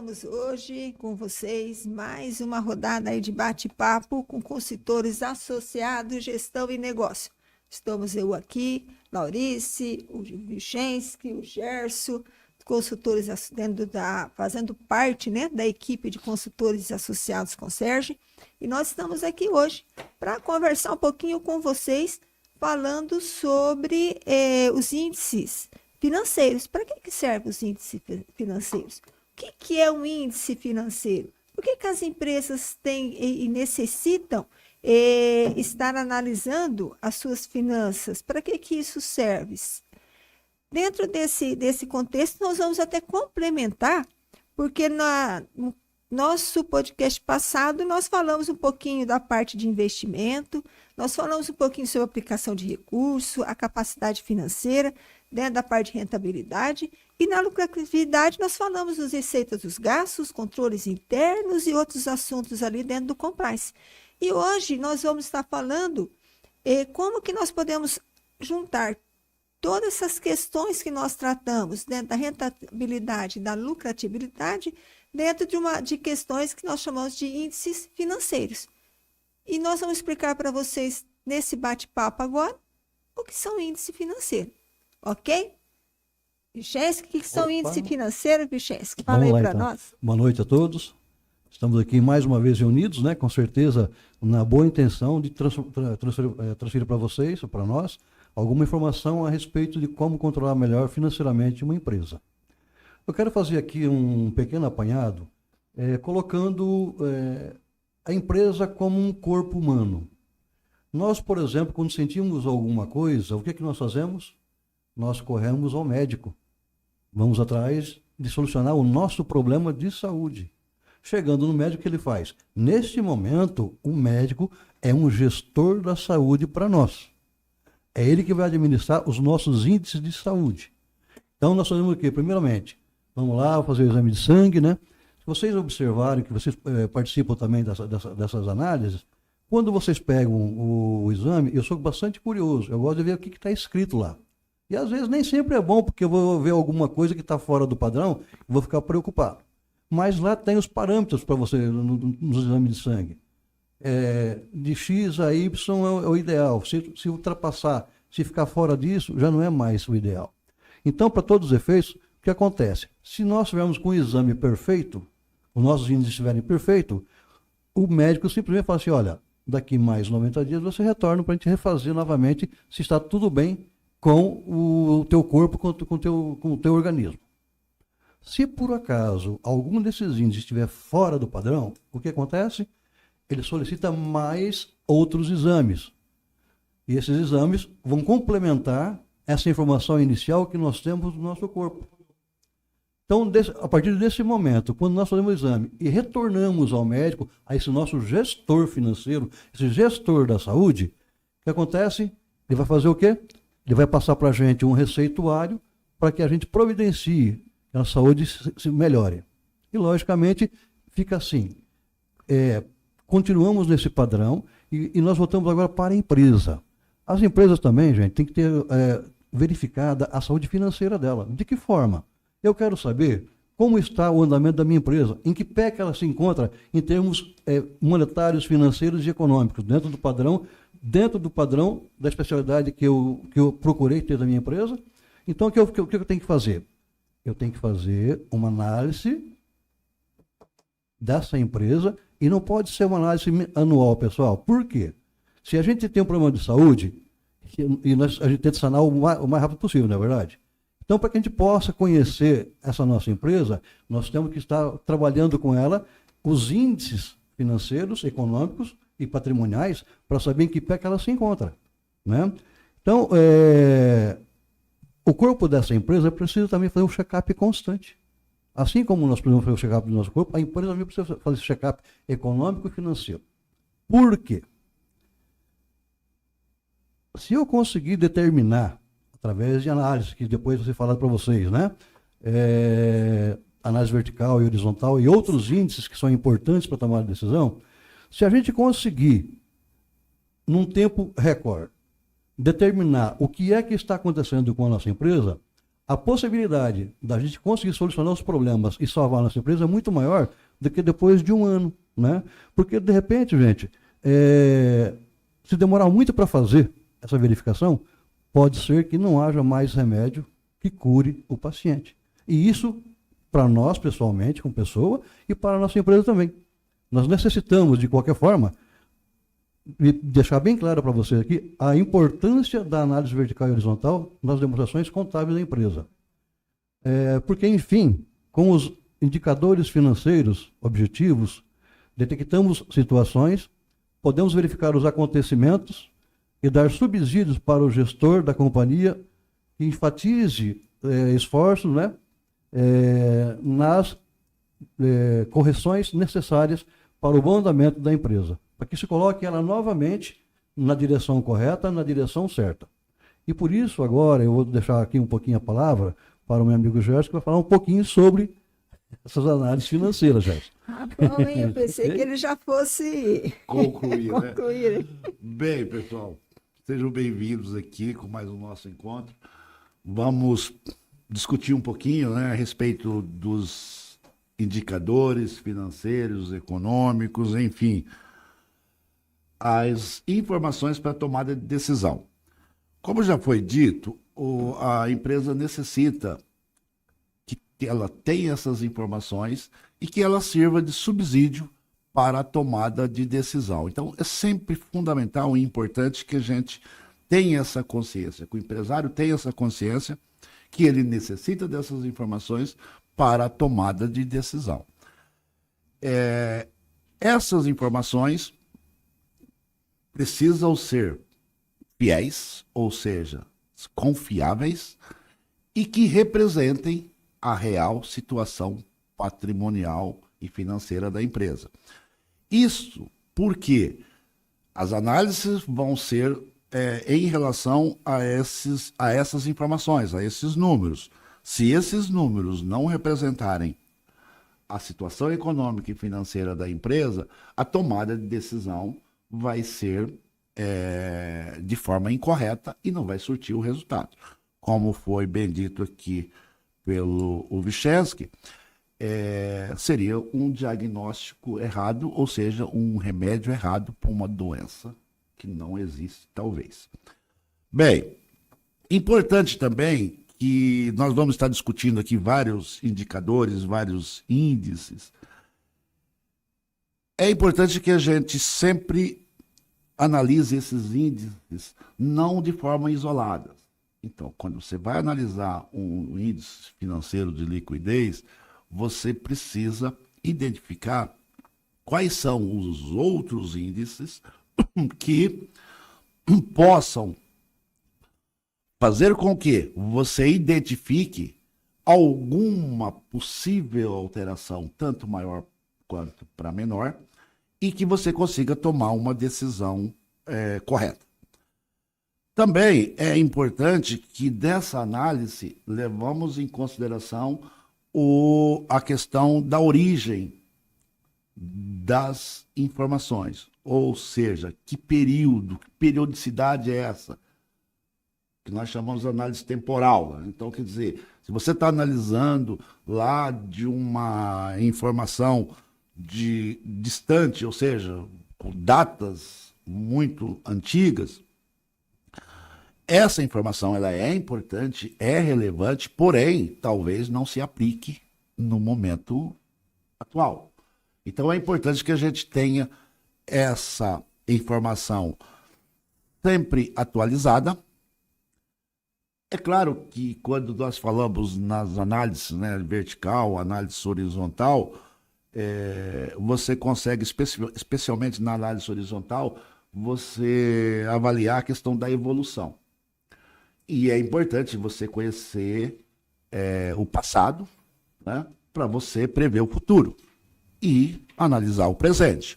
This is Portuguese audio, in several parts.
estamos hoje com vocês, mais uma rodada aí de bate-papo com consultores associados, gestão e negócio. Estamos eu aqui, Laurice, o Vichenski, o Gerson, consultores fazendo parte, né, da equipe de consultores associados com o Sérgio. E nós estamos aqui hoje para conversar um pouquinho com vocês, falando sobre os índices financeiros. Para que servem os índices financeiros? O que é um índice financeiro? Por que as empresas têm e necessitam estar analisando as suas finanças? Para que isso serve? Dentro desse contexto, nós vamos até complementar, porque no nosso podcast passado, nós falamos um pouquinho da parte de investimento, nós falamos um pouquinho sobre a aplicação de recurso, a capacidade financeira, dentro da parte de rentabilidade, e na lucratividade nós falamos das receitas dos gastos, controles internos e outros assuntos ali dentro do compliance. E hoje nós vamos estar falando como que nós podemos juntar todas essas questões que nós tratamos dentro da rentabilidade e da lucratividade dentro de questões que nós chamamos de índices financeiros. E nós vamos explicar para vocês nesse bate-papo agora o que são índices financeiros. Ok? Vichenski, o que são índices financeiros, Vichenski? Fala aí para nós. Boa noite a todos. Estamos aqui mais uma vez reunidos, né? Com certeza, na boa intenção de transferir para vocês, para nós, alguma informação a respeito de como controlar melhor financeiramente uma empresa. Eu quero fazer aqui um pequeno apanhado, colocando a empresa como um corpo humano. Nós, por exemplo, quando sentimos alguma coisa, o que é que nós fazemos? Nós corremos ao médico. Vamos atrás de solucionar o nosso problema de saúde. Chegando no médico, o que ele faz? Neste momento, o médico é um gestor da saúde para nós. É ele que vai administrar os nossos índices de saúde. Então, nós fazemos o quê? Primeiramente, vamos lá fazer o exame de sangue, né? Se vocês observarem que vocês participam também dessas análises, quando vocês pegam o exame, eu sou bastante curioso. Eu gosto de ver o que está escrito lá. E às vezes nem sempre é bom, porque eu vou ver alguma coisa que está fora do padrão e vou ficar preocupado. Mas lá tem os parâmetros para você nos exames de sangue. De X a Y é o ideal. Se ultrapassar, se ficar fora disso, já não é mais o ideal. Então, para todos os efeitos, o que acontece? Se nós estivermos com o exame perfeito, os nossos índices estiverem perfeitos, o médico simplesmente fala assim, olha, daqui mais 90 dias você retorna para a gente refazer novamente se está tudo bem com o teu corpo, com o teu organismo. Se por acaso algum desses índices estiver fora do padrão, o que acontece? Ele solicita mais outros exames. E esses exames vão complementar essa informação inicial que nós temos no nosso corpo. Então, a partir desse momento, quando nós fazemos o exame e retornamos ao médico, a esse nosso gestor financeiro, esse gestor da saúde, o que acontece? Ele vai fazer o quê? Ele vai passar para a gente um receituário para que a gente providencie que a saúde se melhore. E, logicamente, fica assim. Continuamos nesse padrão e nós voltamos agora para a empresa. As empresas também, gente, tem que ter verificada a saúde financeira dela. De que forma? Eu quero saber como está o andamento da minha empresa, em que pé que ela se encontra em termos monetários, financeiros e econômicos, dentro do padrão da especialidade que eu procurei ter da minha empresa. Então, o que eu tenho que fazer? Eu tenho que fazer uma análise dessa empresa e não pode ser uma análise anual, pessoal. Por quê? Se a gente tem um problema de saúde, a gente tenta sanar o mais rápido possível, não é verdade? Então, para que a gente possa conhecer essa nossa empresa, nós temos que estar trabalhando com ela os índices financeiros, econômicos e patrimoniais para saber em que pé que ela se encontra, né? Então, o corpo dessa empresa precisa também fazer um check-up constante. Assim como nós precisamos fazer o check-up do nosso corpo, a empresa também precisa fazer esse check-up econômico e financeiro. Por quê? Se eu conseguir determinar, através de análise, que depois vai ser falado para vocês, né? Análise vertical e horizontal e outros índices que são importantes para tomar a decisão, se a gente conseguir, num tempo recorde, determinar o que é que está acontecendo com a nossa empresa, a possibilidade da gente conseguir solucionar os problemas e salvar a nossa empresa é muito maior do que depois de um ano, né? Porque, de repente, gente, se demorar muito para fazer essa verificação, pode ser que não haja mais remédio que cure o paciente. E isso, para nós, pessoalmente, como pessoa, e para a nossa empresa também. Nós necessitamos, de qualquer forma, deixar bem claro para vocês aqui a importância da análise vertical e horizontal nas demonstrações contábeis da empresa. Porque, enfim, com os indicadores financeiros objetivos, detectamos situações, podemos verificar os acontecimentos e dar subsídios para o gestor da companhia que enfatize esforços, né, nas correções necessárias para o bom andamento da empresa, para que se coloque ela novamente na direção correta, na direção certa. E por isso, agora, eu vou deixar aqui um pouquinho a palavra para o meu amigo Gerson, que vai falar um pouquinho sobre essas análises financeiras, Gerson. Ah, bom, hein? Eu pensei que ele já fosse Concluir, né? concluir. Bem, pessoal, sejam bem-vindos aqui com mais um nosso encontro. Vamos discutir um pouquinho, né, a respeito dos indicadores financeiros, econômicos, enfim, as informações para tomada de decisão. Como já foi dito, a empresa necessita que ela tenha essas informações e que ela sirva de subsídio para a tomada de decisão. Então, é sempre fundamental e importante que a gente tenha essa consciência, que o empresário tenha essa consciência que ele necessita dessas informações para a tomada de decisão. Essas informações precisam ser fiéis, ou seja, confiáveis, e que representem a real situação patrimonial e financeira da empresa. Isso porque as análises vão ser em relação a essas informações, a esses números. Se esses números não representarem a situação econômica e financeira da empresa, a tomada de decisão vai ser de forma incorreta e não vai surtir o resultado. Como foi bem dito aqui pelo Vichensky, seria um diagnóstico errado, ou seja, um remédio errado para uma doença que não existe, talvez. Bem, importante também que nós vamos estar discutindo aqui vários indicadores, vários índices. É importante que a gente sempre analise esses índices não de forma isolada. Então, quando você vai analisar um índice financeiro de liquidez, você precisa identificar quais são os outros índices que possam fazer com que você identifique alguma possível alteração, tanto maior quanto para menor, e que você consiga tomar uma decisão correta. Também é importante que dessa análise levamos em consideração a questão da origem das informações, ou seja, que período, que periodicidade é essa, que nós chamamos de análise temporal. Então, quer dizer, se você está analisando lá de uma informação distante, ou seja, com datas muito antigas, essa informação ela é importante, é relevante, porém, talvez não se aplique no momento atual. Então, é importante que a gente tenha essa informação sempre atualizada. É claro que quando nós falamos nas análises, né, vertical, análise horizontal, você consegue, especialmente na análise horizontal, você avaliar a questão da evolução. E é importante você conhecer o passado, né, para você prever o futuro e analisar o presente.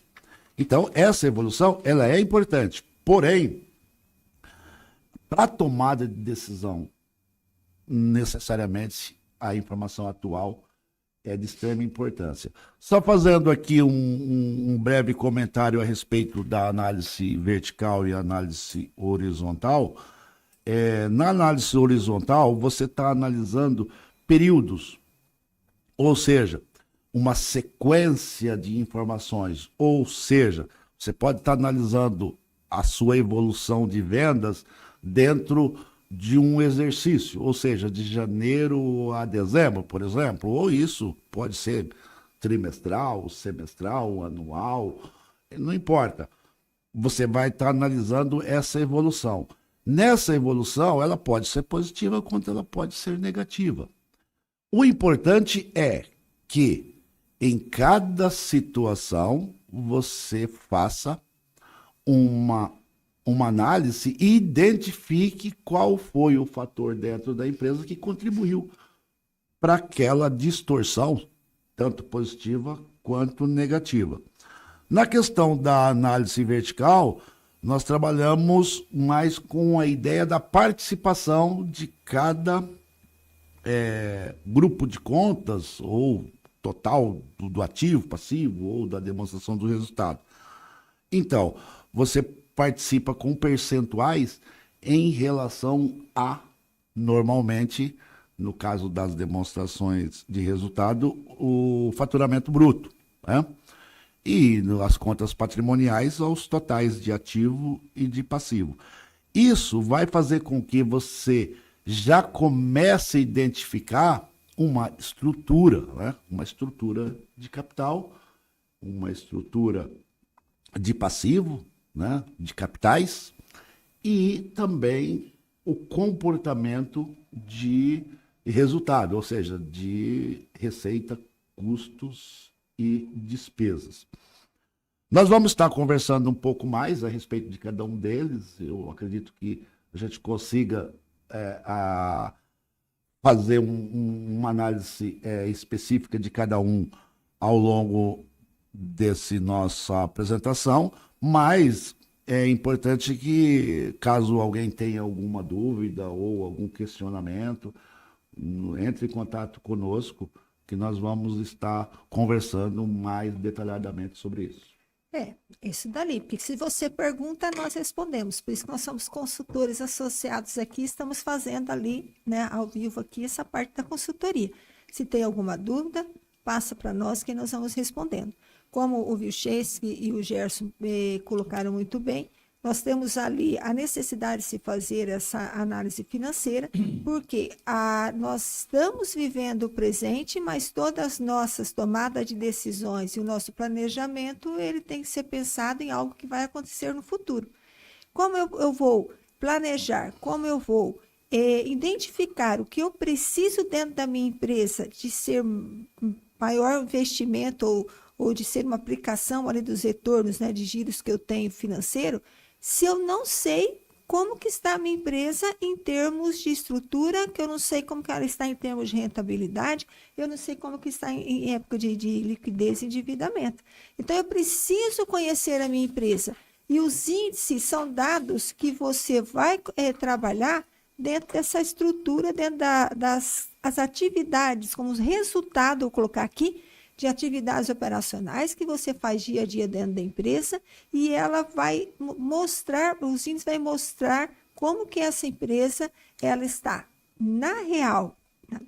Então, essa evolução ela é importante, porém, para a tomada de decisão, necessariamente a informação atual é de extrema importância. Só fazendo aqui um breve comentário a respeito da análise vertical e análise horizontal, na análise horizontal, você está analisando períodos, ou seja, uma sequência de informações, ou seja, você pode estar analisando a sua evolução de vendas dentro de um exercício, ou seja, de janeiro a dezembro, por exemplo, ou isso pode ser trimestral, semestral, anual, não importa. Você vai estar analisando essa evolução. Nessa evolução, ela pode ser positiva quanto ela pode ser negativa. O importante é que em cada situação você faça uma análise e identifique qual foi o fator dentro da empresa que contribuiu para aquela distorção, tanto positiva quanto negativa. Na questão da análise vertical, nós trabalhamos mais com a ideia da participação de cada grupo de contas, ou total do ativo, passivo, ou da demonstração do resultado. Então, você participa com percentuais em relação a, normalmente, no caso das demonstrações de resultado, o faturamento bruto, né? E as contas patrimoniais aos totais de ativo e de passivo. Isso vai fazer com que você já comece a identificar uma estrutura, né? Uma estrutura de capital, uma estrutura de passivo, né? De capitais, e também o comportamento de resultado, ou seja, de receita, custos e despesas. Nós vamos estar conversando um pouco mais a respeito de cada um deles. Eu acredito que a gente consiga fazer uma análise específica de cada um ao longo dessa nossa apresentação, mas é importante que, caso alguém tenha alguma dúvida ou algum questionamento, entre em contato conosco, que nós vamos estar conversando mais detalhadamente sobre isso. Isso dali, porque se você pergunta, nós respondemos. Por isso que nós somos consultores associados aqui, estamos fazendo ali, né, ao vivo aqui, essa parte da consultoria. Se tem alguma dúvida, passa para nós que nós vamos respondendo. Como o Vilchesky e o Gerson colocaram muito bem, nós temos ali a necessidade de se fazer essa análise financeira, porque nós estamos vivendo o presente, mas todas as nossas tomadas de decisões e o nosso planejamento, ele tem que ser pensado em algo que vai acontecer no futuro. Como eu vou planejar, como eu vou identificar o que eu preciso dentro da minha empresa de ser maior investimento ou de ser uma aplicação ali dos retornos, né, de giros que eu tenho financeiro, se eu não sei como que está a minha empresa em termos de estrutura, que eu não sei como que ela está em termos de rentabilidade, eu não sei como que está em época de liquidez e endividamento. Então, eu preciso conhecer a minha empresa. E os índices são dados que você vai trabalhar dentro dessa estrutura, dentro das atividades, como resultado, vou colocar aqui, de atividades operacionais que você faz dia a dia dentro da empresa, e ela vai mostrar, os índices vai mostrar como que essa empresa ela está na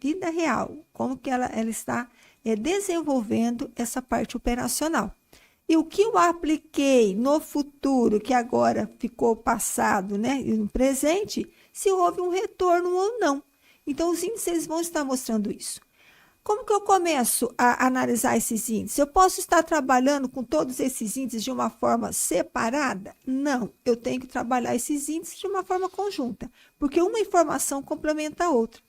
vida real, como que ela está desenvolvendo essa parte operacional. E o que eu apliquei no futuro, que agora ficou passado, né, e no presente, se houve um retorno ou não. Então, os índices vão estar mostrando isso. Como que eu começo a analisar esses índices? Eu posso estar trabalhando com todos esses índices de uma forma separada? Não, eu tenho que trabalhar esses índices de uma forma conjunta, porque uma informação complementa a outra.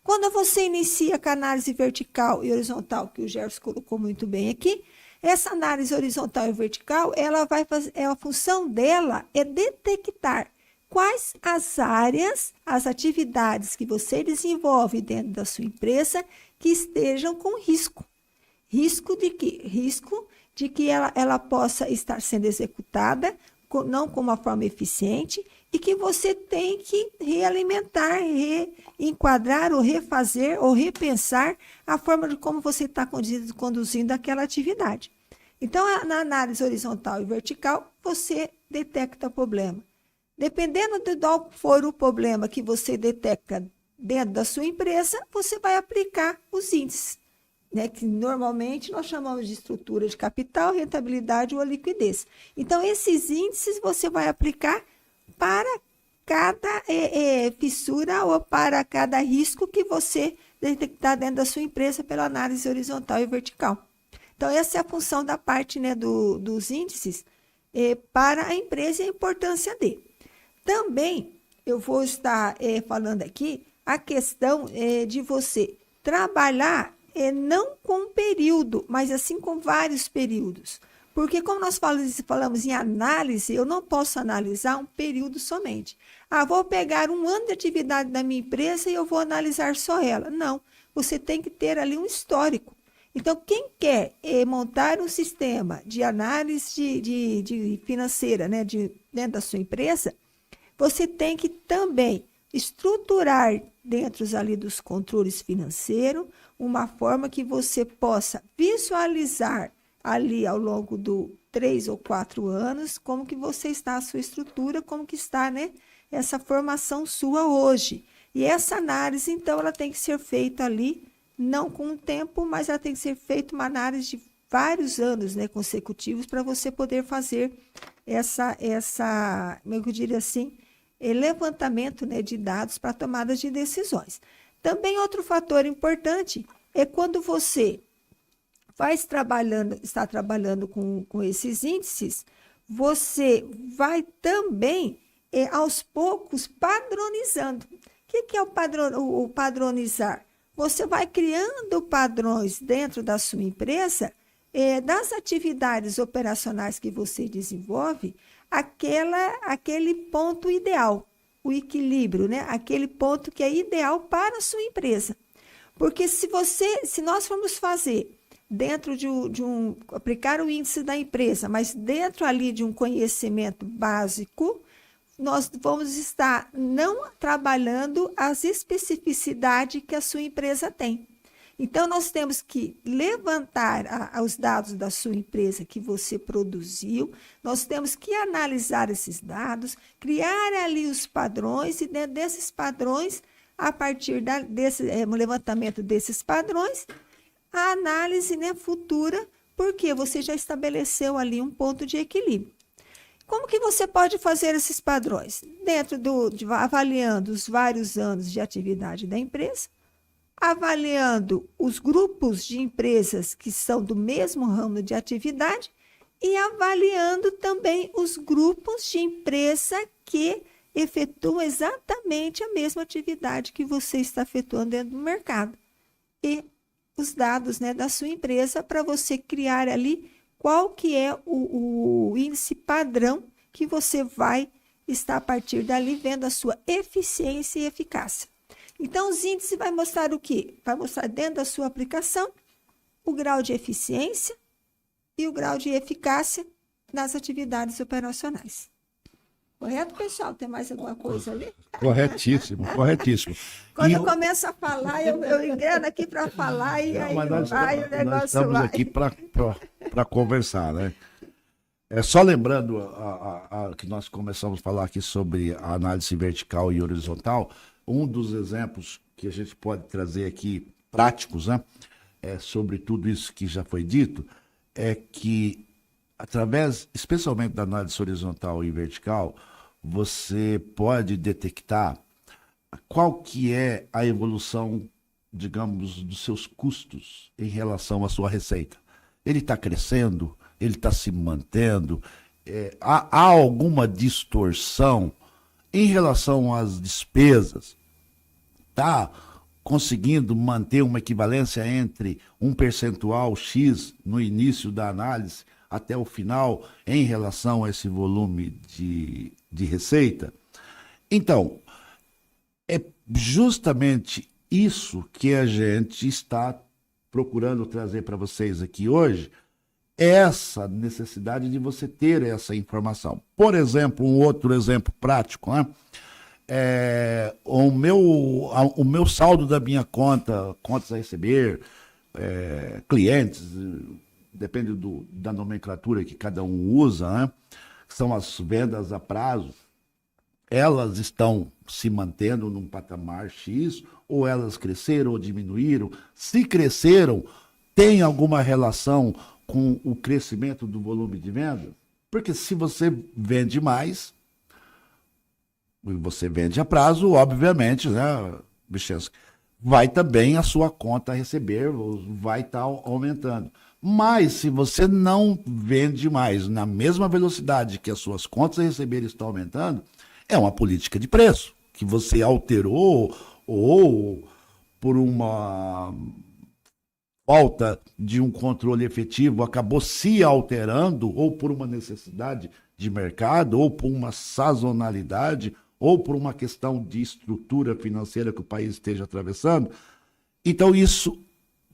Quando você inicia com a análise vertical e horizontal, que o Gerson colocou muito bem aqui, essa análise horizontal e vertical, ela vai fazer, a função dela é detectar quais as áreas, as atividades que você desenvolve dentro da sua empresa que estejam com risco. Risco de quê? Risco de que ela possa estar sendo executada não com uma forma eficiente e que você tem que realimentar, reenquadrar ou refazer ou repensar a forma de como você está conduzindo aquela atividade. Então, na análise horizontal e vertical, você detecta o problema. Dependendo de qual for o problema que você detecta dentro da sua empresa, você vai aplicar os índices, né, que normalmente nós chamamos de estrutura de capital, rentabilidade ou liquidez. Então, esses índices você vai aplicar para cada fissura ou para cada risco que você detectar dentro da sua empresa pela análise horizontal e vertical. Então, essa é a função da parte, né, dos índices para a empresa e a importância dele. Também eu vou estar falando aqui a questão de você trabalhar não com um período, mas assim com vários períodos. Porque como nós falamos em análise, eu não posso analisar um período somente. Vou pegar um ano de atividade da minha empresa e eu vou analisar só ela. Não, você tem que ter ali um histórico. Então, quem quer montar um sistema de análise de financeira, né, dentro da sua empresa, você tem que também estruturar dentro ali dos controles financeiros uma forma que você possa visualizar ali ao longo do 3 ou 4 anos como que você está a sua estrutura, como que está, né, essa formação sua hoje. E essa análise, então, ela tem que ser feita ali, não com um tempo, mas ela tem que ser feita uma análise de vários anos, né, consecutivos para você poder fazer como eu diria assim, levantamento, né, de dados para tomadas de decisões. Também outro fator importante é quando você está trabalhando com esses índices, você vai também, aos poucos, padronizando. O que é o padronizar? Você vai criando padrões dentro da sua empresa, das atividades operacionais que você desenvolve, aquele ponto ideal, o equilíbrio, né? Aquele ponto que é ideal para a sua empresa. Porque se nós formos fazer dentro aplicar o índice da empresa, mas dentro ali de um conhecimento básico, nós vamos estar não trabalhando as especificidades que a sua empresa tem. Então, nós temos que levantar os dados da sua empresa que você produziu, nós temos que analisar esses dados, criar ali os padrões, e dentro desses padrões, a partir desse levantamento desses padrões, a análise, né, futura, porque você já estabeleceu ali um ponto de equilíbrio. Como que você pode fazer esses padrões? Avaliando os vários anos de atividade da empresa, avaliando os grupos de empresas que são do mesmo ramo de atividade e avaliando também os grupos de empresa que efetuam exatamente a mesma atividade que você está efetuando dentro do mercado. E os dados, né, da sua empresa para você criar ali qual que é o índice padrão que você vai estar a partir dali vendo a sua eficiência e eficácia. Então, os índices vai mostrar o quê? Vai mostrar dentro da sua aplicação o grau de eficiência e o grau de eficácia nas atividades operacionais. Correto, pessoal? Tem mais alguma coisa ali? Corretíssimo, corretíssimo. Quando eu começo a falar, eu engano aqui para falar e aí vai o negócio nós estamos vai. aqui para conversar, né? Só lembrando que nós começamos a falar aqui sobre a análise vertical e horizontal, um dos exemplos que a gente pode trazer aqui, práticos, né, sobre tudo isso que já foi dito, é que, através, especialmente da análise horizontal e vertical, você pode detectar qual que é a evolução, digamos, dos seus custos em relação à sua receita. Ele está crescendo? Ele está se mantendo? Há alguma distorção em relação às despesas? Está conseguindo manter uma equivalência entre um percentual X no início da análise até o final em relação a esse volume de receita? Então, é justamente isso que a gente está procurando trazer para vocês aqui hoje, essa necessidade de você ter essa informação. Por exemplo, um outro exemplo prático, né? O meu saldo da minha contas a receber, clientes, depende da nomenclatura que cada um usa, né? São as vendas a prazo. elas estão se mantendo num patamar X, ou elas cresceram ou diminuíram? Se cresceram, tem alguma relação com o crescimento do volume de venda? Porque se você vende mais, você vende a prazo, obviamente, né, Vichenski, vai também a sua conta a receber, vai estar aumentando. Mas se você não vende mais na mesma velocidade que as suas contas a receber estão aumentando, é uma política de preço que você alterou ou por uma falta de um controle efetivo acabou se alterando, ou por uma necessidade de mercado, ou por uma sazonalidade, ou por uma questão de estrutura financeira que o país esteja atravessando. Então, isso,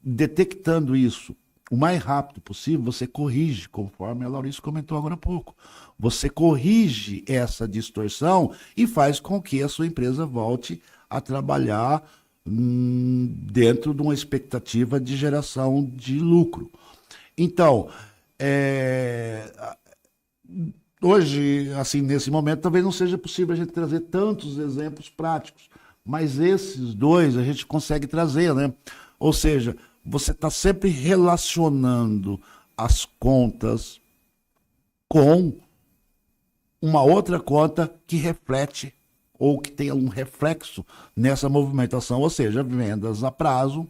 detectando isso o mais rápido possível, você corrige, conforme a Laurice comentou agora há pouco. Você corrige essa distorção e faz com que a sua empresa volte a trabalhar dentro de uma expectativa de geração de lucro. Então, hoje, assim, nesse momento, talvez não seja possível a gente trazer tantos exemplos práticos, mas esses dois a gente consegue trazer, né? Ou seja, você está sempre relacionando as contas com uma outra conta que reflete ou que tenha um reflexo nessa movimentação, ou seja, vendas a prazo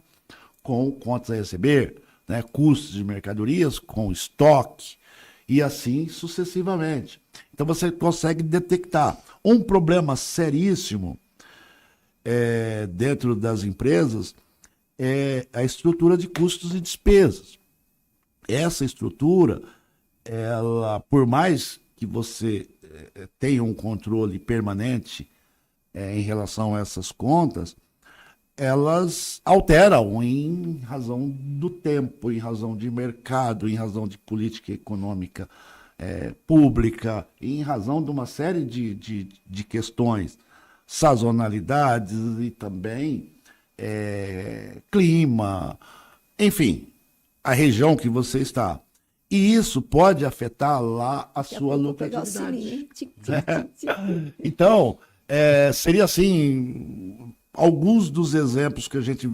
com contas a receber, né? Custos de mercadorias com estoque e assim sucessivamente. Então você consegue detectar um problema seríssimo dentro das empresas, é a estrutura de custos e despesas. Essa estrutura, ela, por mais que você tenha um controle permanente em relação a essas contas, elas alteram em razão do tempo, em razão de mercado, em razão de política econômica pública, em razão de uma série de questões, sazonalidades e também clima, enfim, a região que você está. E isso pode afetar lá a sua lucratividade. Então, seria assim, alguns dos exemplos que a gente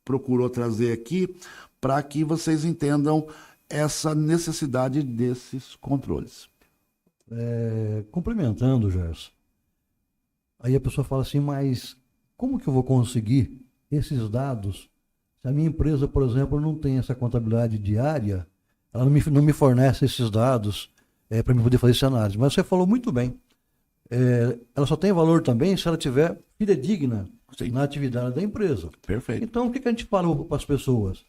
procurou trazer aqui para que vocês entendam essa necessidade desses controles. Complementando, Gerson, aí a pessoa fala assim, mas como que eu vou conseguir esses dados se a minha empresa, por exemplo, não tem essa contabilidade diária, ela não me fornece esses dados para eu poder fazer essa análise? Mas você falou muito bem. Ela só tem valor também se ela tiver fidedigna na atividade da empresa. Perfeito. Então, o que a gente fala para as pessoas?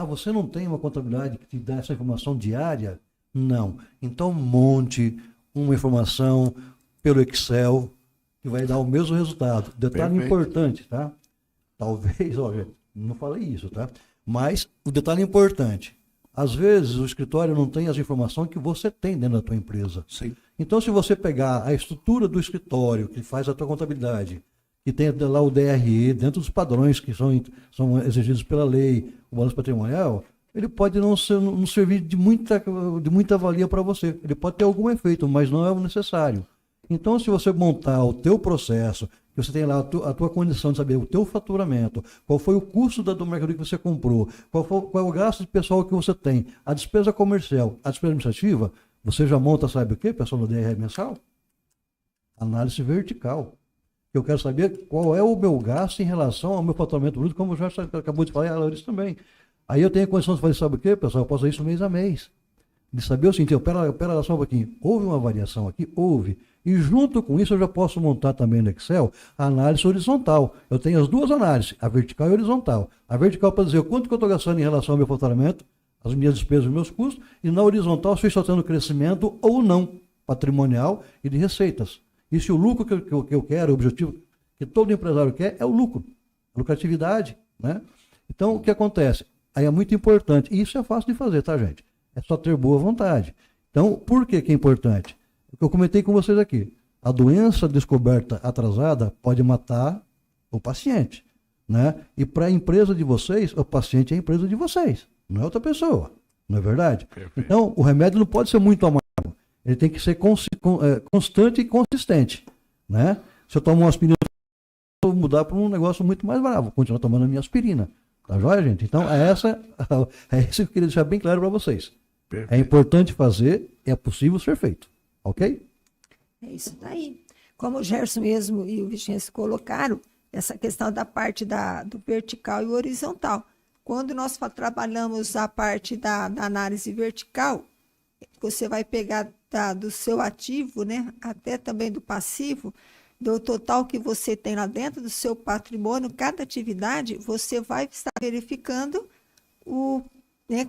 Você não tem uma contabilidade que te dá essa informação diária? Não. Então, monte uma informação pelo Excel que vai dar o mesmo resultado. Detalhe importante, tá? Talvez, olha, não falei isso, tá? Mas o detalhe importante. Às vezes, o escritório não tem as informações que você tem dentro da tua empresa. Sim. Então, se você pegar a estrutura do escritório que faz a tua contabilidade, que tem lá o DRE, dentro dos padrões que são exigidos pela lei, o balanço patrimonial, ele pode não servir de muita valia para você. Ele pode ter algum efeito, mas não é o necessário. Então, se você montar o teu processo, que você tem lá a tua condição de saber o teu faturamento, qual foi o custo do mercadoria que você comprou, qual é o gasto de pessoal que você tem, a despesa comercial, a despesa administrativa, você já monta, sabe o quê, pessoal, no DRE mensal? Análise vertical. Eu quero saber qual é o meu gasto em relação ao meu faturamento bruto, como já acabou de falar, a Laurice também. Aí eu tenho a condição de fazer, sabe o quê, pessoal? Eu posso fazer isso mês a mês. De saber o seguinte, pera só um pouquinho, houve uma variação aqui? Houve. E junto com isso eu já posso montar também no Excel a análise horizontal. Eu tenho as duas análises, a vertical e a horizontal. A vertical para dizer o quanto que eu estou gastando em relação ao meu faturamento, as minhas despesas, os meus custos, e na horizontal se eu estou tendo crescimento ou não patrimonial e de receitas. E se o lucro que eu quero, o objetivo que todo empresário quer é o lucro, a lucratividade, né? Então, o que acontece? Aí é muito importante, e isso é fácil de fazer, tá, gente? É só ter boa vontade. Então, por que é importante? O que eu comentei com vocês aqui, a doença descoberta atrasada pode matar o paciente, né? E para a empresa de vocês, o paciente é a empresa de vocês, não é outra pessoa, não é verdade? Perfeito. Então, o remédio não pode ser muito amargo, ele tem que ser constante e consistente. né? Se eu tomo uma aspirina, eu vou mudar para um negócio muito mais barato, vou continuar tomando a minha aspirina. Tá joia, gente? Então, é isso que eu queria deixar bem claro para vocês. É Perfeito. importante fazer, é possível ser feito. Ok? É isso daí. Como o Gerson mesmo e o Vicente colocaram, essa questão da parte do vertical e horizontal. Quando nós trabalhamos a parte da análise vertical, você vai pegar do seu ativo, né, até também do passivo, do total que você tem lá dentro do seu patrimônio, cada atividade, você vai estar verificando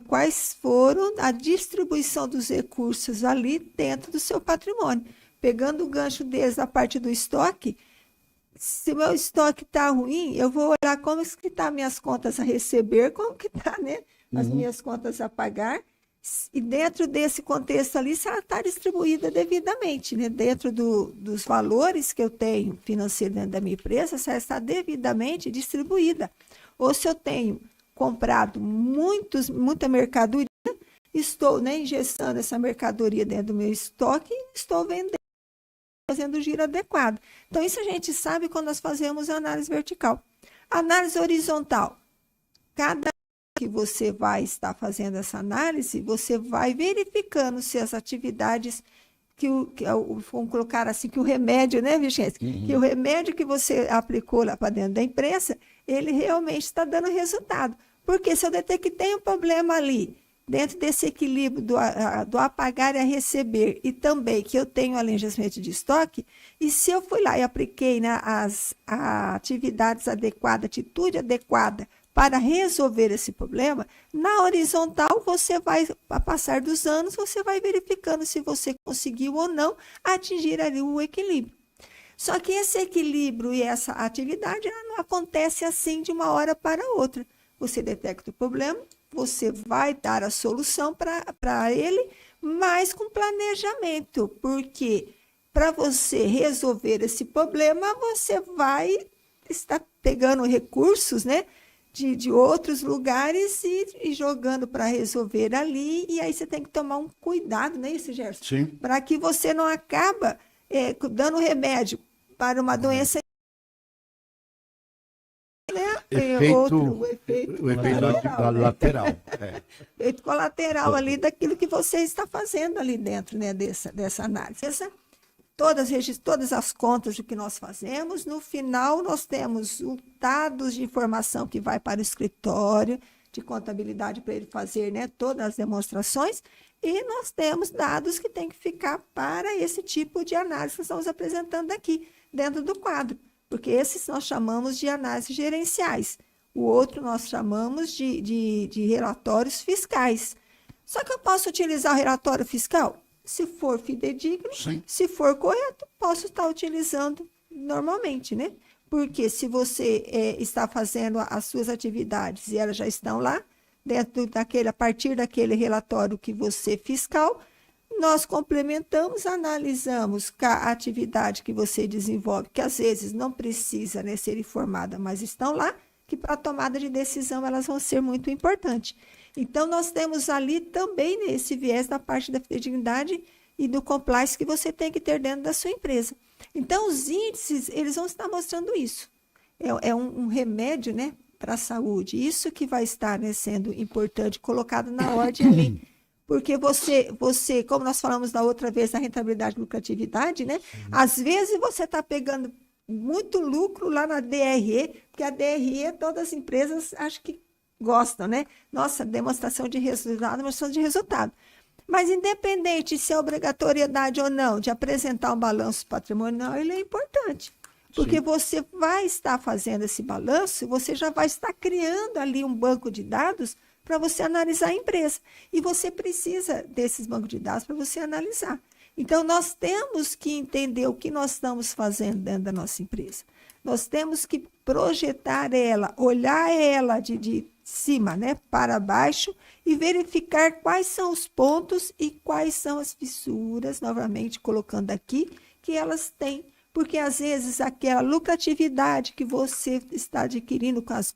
quais foram a distribuição dos recursos ali dentro do seu patrimônio. Pegando o gancho desde a parte do estoque, se o meu estoque está ruim, eu vou olhar como que estão minhas contas a receber, como que está, né, as minhas contas a pagar, e dentro desse contexto ali, se ela está distribuída devidamente, né, dentro dos valores que eu tenho financeiro dentro da minha empresa, se ela está devidamente distribuída. Ou se eu tenho comprado muita mercadoria, estou, né, ingestando essa mercadoria dentro do meu estoque e estou vendendo, fazendo o giro adequado. Então, isso a gente sabe quando nós fazemos a análise vertical. Análise horizontal. Cada que você vai estar fazendo essa análise, você vai verificando se as atividades vamos colocar assim, que o remédio, né, Vicente? Que o remédio que você aplicou lá para dentro da empresa, ele realmente está dando resultado. Porque se eu detectei um problema ali, dentro desse equilíbrio do apagar e a receber, e também que eu tenho alongamento de estoque, e se eu fui lá e apliquei, né, as atividades adequadas, atitude adequada para resolver esse problema, na horizontal, você vai, a passar dos anos, você vai verificando se você conseguiu ou não atingir ali o equilíbrio. Só que esse equilíbrio e essa atividade ela não acontece assim de uma hora para outra. Você detecta o problema, você vai dar a solução para ele, mas com planejamento, porque para você resolver esse problema, você vai estar pegando recursos, né, de outros lugares e jogando para resolver ali, e aí você tem que tomar um cuidado, não é isso, Gerson? Sim. Para que você não acaba dando remédio para uma doença, né? O efeito lateral. É. Efeito colateral ali daquilo que você está fazendo ali dentro, né, dessa análise. Todas as contas do que nós fazemos, no final nós temos os dados de informação que vai para o escritório de contabilidade para ele fazer, né, todas as demonstrações, e nós temos dados que tem que ficar para esse tipo de análise que estamos apresentando aqui, dentro do quadro, porque esses nós chamamos de análises gerenciais, o outro nós chamamos de relatórios fiscais. Só que eu posso utilizar o relatório fiscal? Se for fidedigno, Sim. se for correto, posso estar utilizando normalmente, né? Porque se você está fazendo as suas atividades e elas já estão lá, a partir daquele relatório que você fiscal, nós complementamos, analisamos a atividade que você desenvolve, que às vezes não precisa, né, ser informada, mas estão lá, que para a tomada de decisão elas vão ser muito importantes. Então, nós temos ali também esse viés da parte da fidedignidade e do compliance que você tem que ter dentro da sua empresa. Então, os índices, eles vão estar mostrando isso. É um remédio, né, para a saúde. Isso que vai estar, né, sendo importante, colocado na ordem ali. Porque você, como nós falamos da outra vez, da rentabilidade e lucratividade, né? Às vezes você está pegando muito lucro lá na DRE, porque a DRE, todas as empresas, acho que gostam, né? Nossa, demonstração de resultado. Mas independente se é obrigatoriedade ou não de apresentar um balanço patrimonial, ele é importante. Porque você vai estar fazendo esse balanço, você já vai estar criando ali um banco de dados para você analisar a empresa. E você precisa desses bancos de dados para você analisar. Então, nós temos que entender o que nós estamos fazendo dentro da nossa empresa. Nós temos que projetar ela, olhar ela de cima, né, para baixo e verificar quais são os pontos e quais são as fissuras, novamente colocando aqui, que elas têm. Porque, às vezes, aquela lucratividade que você está adquirindo com as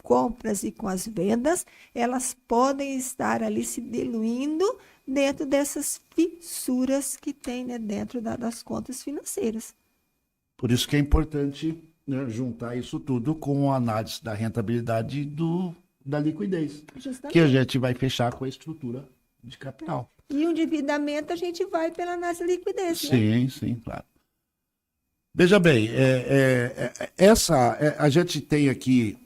compras e com as vendas, elas podem estar ali se diluindo dentro dessas fissuras que tem, né, dentro das contas financeiras. Por isso que é importante, né, juntar isso tudo com a análise da rentabilidade e da liquidez, Justamente. que a gente vai fechar com a estrutura de capital. E o endividamento a gente vai pela análise de liquidez, né? Sim, sim, claro. Veja bem, a gente tem aqui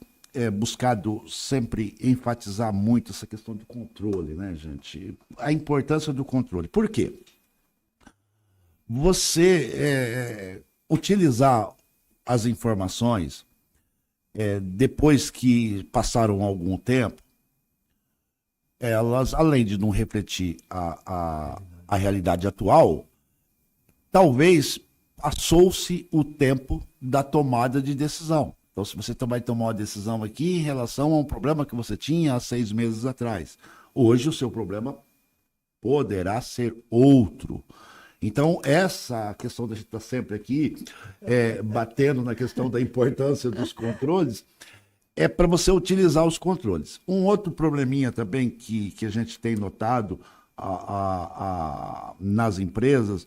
buscado sempre enfatizar muito essa questão do controle, né, gente? A importância do controle. Por quê? Você utilizar as informações depois que passaram algum tempo, elas, além de não refletir a realidade atual, talvez passou-se o tempo da tomada de decisão. Então, se você vai tomar uma decisão aqui em relação a um problema que você tinha há 6 meses atrás, hoje o seu problema poderá ser outro. Então, essa questão da gente estar sempre aqui batendo na questão da importância dos controles, é para você utilizar os controles. Um outro probleminha também que a gente tem notado nas empresas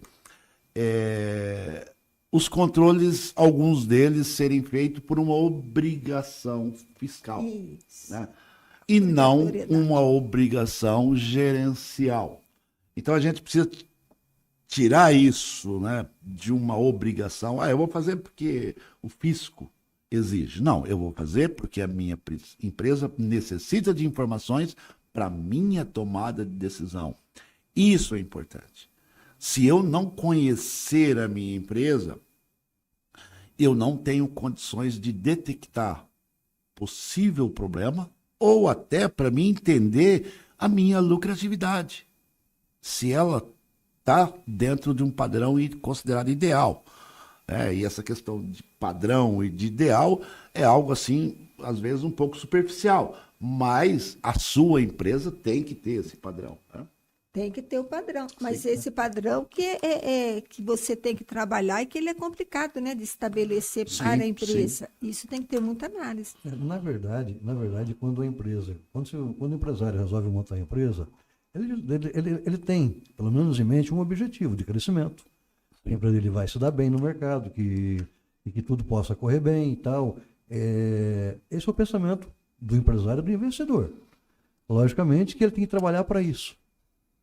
os controles, alguns deles, serem feitos por uma obrigação fiscal. Isso. Né? E não uma obrigação gerencial. Então a gente precisa tirar isso, né, de uma obrigação. Eu vou fazer porque o fisco exige. Não, eu vou fazer porque a minha empresa necessita de informações para minha tomada de decisão. Isso é importante. Se eu não conhecer a minha empresa, eu não tenho condições de detectar possível problema ou até para mim entender a minha lucratividade. Se ela está dentro de um padrão considerado ideal. E essa questão de padrão e de ideal é algo assim, às vezes um pouco superficial, mas a sua empresa tem que ter esse padrão. Né? Tem que ter o padrão, mas Sim, esse padrão que que você tem que trabalhar e que ele é complicado, né, de estabelecer para a empresa. Isso tem que ter muita análise. Na verdade, quando o empresário resolve montar a empresa, ele tem, pelo menos em mente, um objetivo de crescimento. A empresa dele vai se dar bem no mercado, que tudo possa correr bem e tal. Esse é o pensamento do empresário e do investidor. Logicamente que ele tem que trabalhar para isso.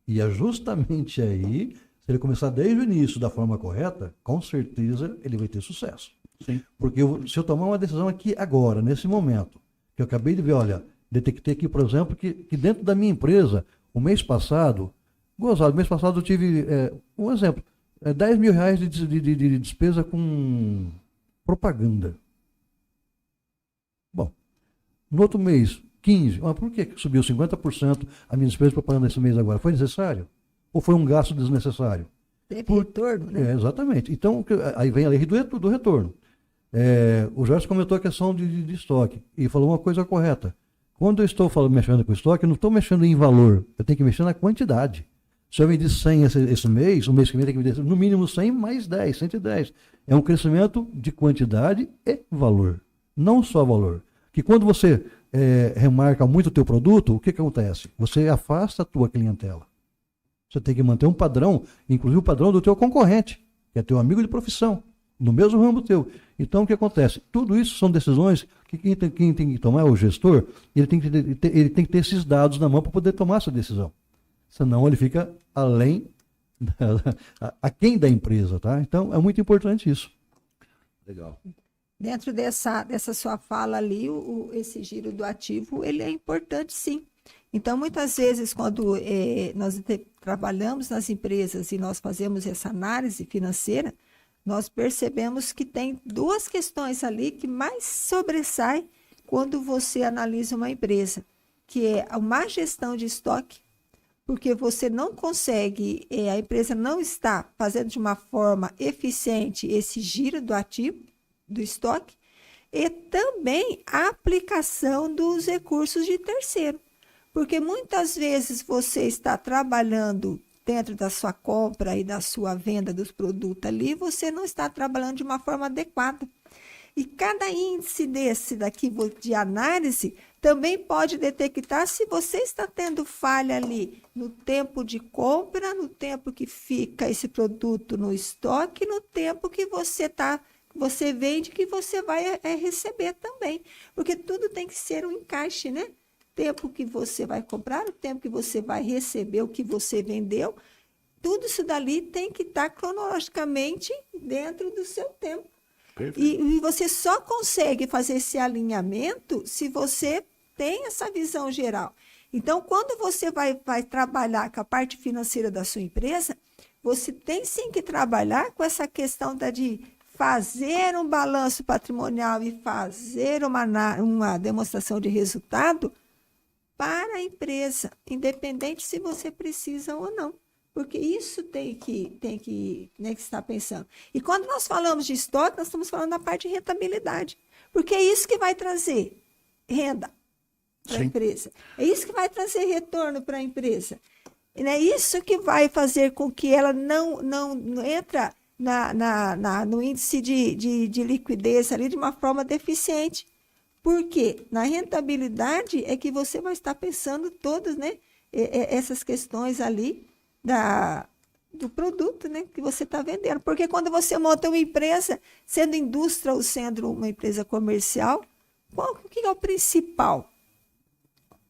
E é justamente aí, se ele começar desde o início da forma correta, com certeza ele vai ter sucesso. Sim. Porque se eu tomar uma decisão aqui agora, nesse momento, que eu acabei de ver, olha, detectei aqui, por exemplo, que dentro da minha empresa, o mês passado eu tive, um exemplo, R$10 mil de despesa com propaganda. Bom, no outro mês, 15. Mas por que subiu 50% a minha despesa de propaganda esse mês agora? Foi necessário? Ou foi um gasto desnecessário? Teve retorno, né? Exatamente. Então, aí vem a lei do retorno. O Jorge comentou a questão de estoque e falou uma coisa correta. Quando eu estou mexendo com estoque, eu não estou mexendo em valor, eu tenho que mexer na quantidade. Se eu vendi 100 esse mês, o mês que vem tem que vender no mínimo 100 mais 10, 110. É um crescimento de quantidade e valor, não só valor. Que quando você remarca muito o teu produto, o que acontece? Você afasta a tua clientela. Você tem que manter um padrão, inclusive o padrão do teu concorrente, que é teu amigo de profissão, no mesmo ramo teu. Então, o que acontece? Tudo isso são decisões que quem tem que tomar é o gestor, ele tem que ter esses dados na mão para poder tomar essa decisão. Senão ele fica aquém da empresa, tá? Então, é muito importante isso. Legal. Dentro dessa sua fala ali, esse giro do ativo, ele é importante, sim. Então, muitas vezes, quando nós trabalhamos nas empresas e nós fazemos essa análise financeira, nós percebemos que tem duas questões ali que mais sobressaem quando você analisa uma empresa, que é a má gestão de estoque, porque você não consegue, a empresa não está fazendo de uma forma eficiente esse giro do ativo, do estoque, e também a aplicação dos recursos de terceiro. Porque muitas vezes você está trabalhando dentro da sua compra e da sua venda dos produtos ali, você não está trabalhando de uma forma adequada. E cada índice desse daqui de análise também pode detectar se você está tendo falha ali no tempo de compra, no tempo que fica esse produto no estoque, no tempo que você está você vende que você vai receber também. Porque tudo tem que ser um encaixe, né? Tempo que você vai comprar, o tempo que você vai receber o que você vendeu, tudo isso dali tem que estar cronologicamente dentro do seu tempo. E você só consegue fazer esse alinhamento se você tem essa visão geral. Então, quando você vai trabalhar com a parte financeira da sua empresa, você tem sim que trabalhar com essa questão de fazer um balanço patrimonial e fazer uma demonstração de resultado para a empresa, independente se você precisa ou não. Porque isso tem que estar pensando. E quando nós falamos de estoque, nós estamos falando da parte de rentabilidade. Porque é isso que vai trazer renda para a empresa. É isso que vai trazer retorno para a empresa. E é isso que vai fazer com que ela não entre no índice de liquidez ali de uma forma deficiente. Por quê? Na rentabilidade é que você vai estar pensando todas, né, essas questões ali do produto, né, que você está vendendo. Porque quando você monta uma empresa, sendo indústria ou sendo uma empresa comercial, o que é o principal?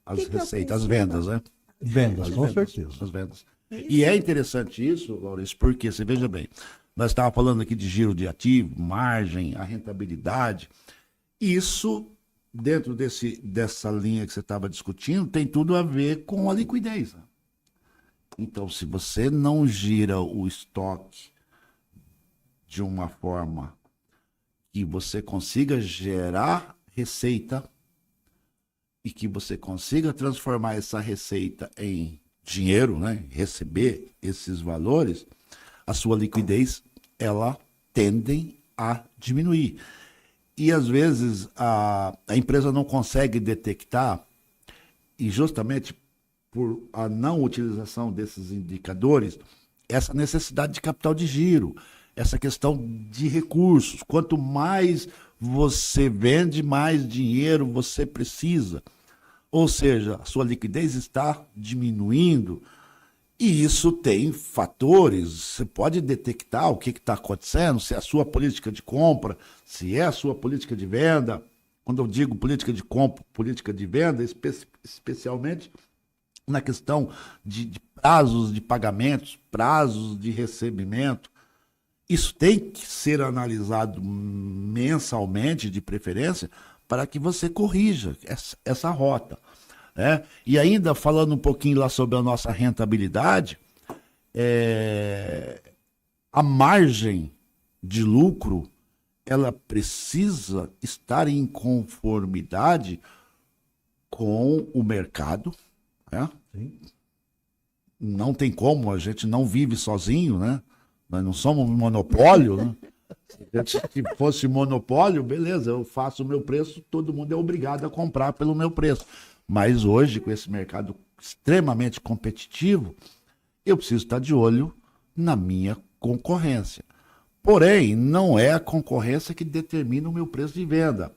As receitas, as vendas, né? Vendas, com certeza. As vendas. E é interessante isso, Laurice, porque, você veja bem, nós estávamos falando aqui de giro de ativo, margem, a rentabilidade. Isso, dentro dessa linha que você estava discutindo, tem tudo a ver com a liquidez, né? Então, se você não gira o estoque de uma forma que você consiga gerar receita e que você consiga transformar essa receita em dinheiro, né, receber esses valores, a sua liquidez, ela tende a diminuir. E, às vezes, a empresa não consegue detectar, e justamente por a não utilização desses indicadores, essa necessidade de capital de giro, essa questão de recursos. Quanto mais você vende, mais dinheiro você precisa. Ou seja, a sua liquidez está diminuindo. E isso tem fatores, você pode detectar o que está acontecendo, se é a sua política de compra, se é a sua política de venda. Quando eu digo política de compra, política de venda, especialmente na questão de prazos de pagamentos, prazos de recebimento. Isso tem que ser analisado mensalmente, de preferência, para que você corrija essa rota, né? E ainda falando um pouquinho lá sobre a nossa rentabilidade, a margem de lucro, ela precisa estar em conformidade com o mercado, né? Sim. Não tem como, a gente não vive sozinho, né? Nós não somos um monopólio, né? Se fosse monopólio, beleza, eu faço o meu preço, todo mundo é obrigado a comprar pelo meu preço. Mas hoje, com esse mercado extremamente competitivo, eu preciso estar de olho na minha concorrência. Porém, não é a concorrência que determina o meu preço de venda,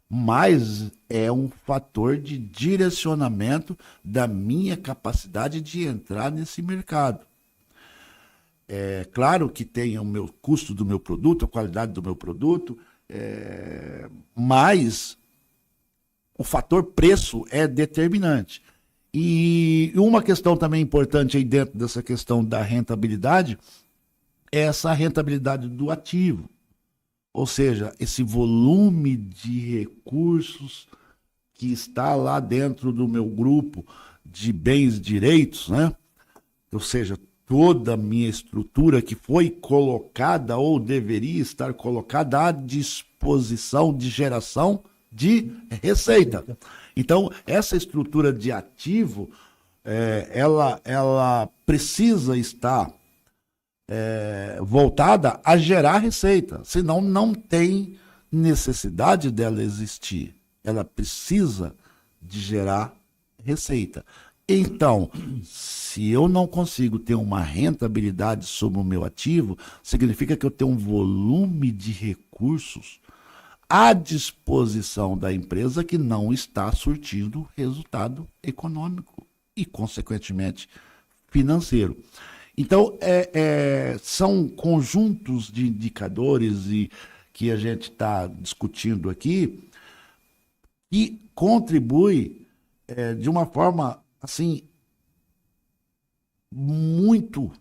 mas é um fator de direcionamento da minha capacidade de entrar nesse mercado. É claro que tem o meu custo do meu produto, a qualidade do meu produto, mas o fator preço é determinante. E uma questão também importante aí dentro dessa questão da rentabilidade é essa rentabilidade do ativo. Ou seja, esse volume de recursos que está lá dentro do meu grupo de bens e direitos, né? Ou seja, toda a minha estrutura que foi colocada ou deveria estar colocada à disposição de geração de receita. Então, essa estrutura de ativo, ela precisa estar voltada a gerar receita, senão não tem necessidade dela existir. Ela precisa de gerar receita. Então, se eu não consigo ter uma rentabilidade sobre o meu ativo, significa que eu tenho um volume de recursos à disposição da empresa que não está surtindo resultado econômico e, consequentemente, financeiro. Então, são conjuntos de indicadores que a gente está discutindo aqui, que contribui de uma forma assim muito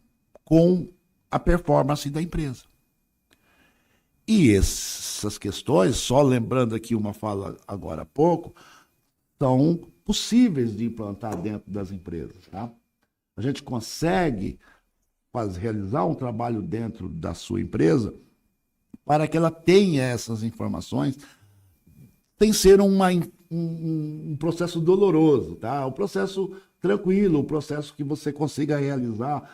com a performance da empresa. E essas questões, só lembrando aqui uma fala agora há pouco, são possíveis de implantar dentro das empresas. Tá? A gente consegue realizar um trabalho dentro da sua empresa para que ela tenha essas informações, sem ser um processo doloroso, tá? Um processo tranquilo, um processo que você consiga realizar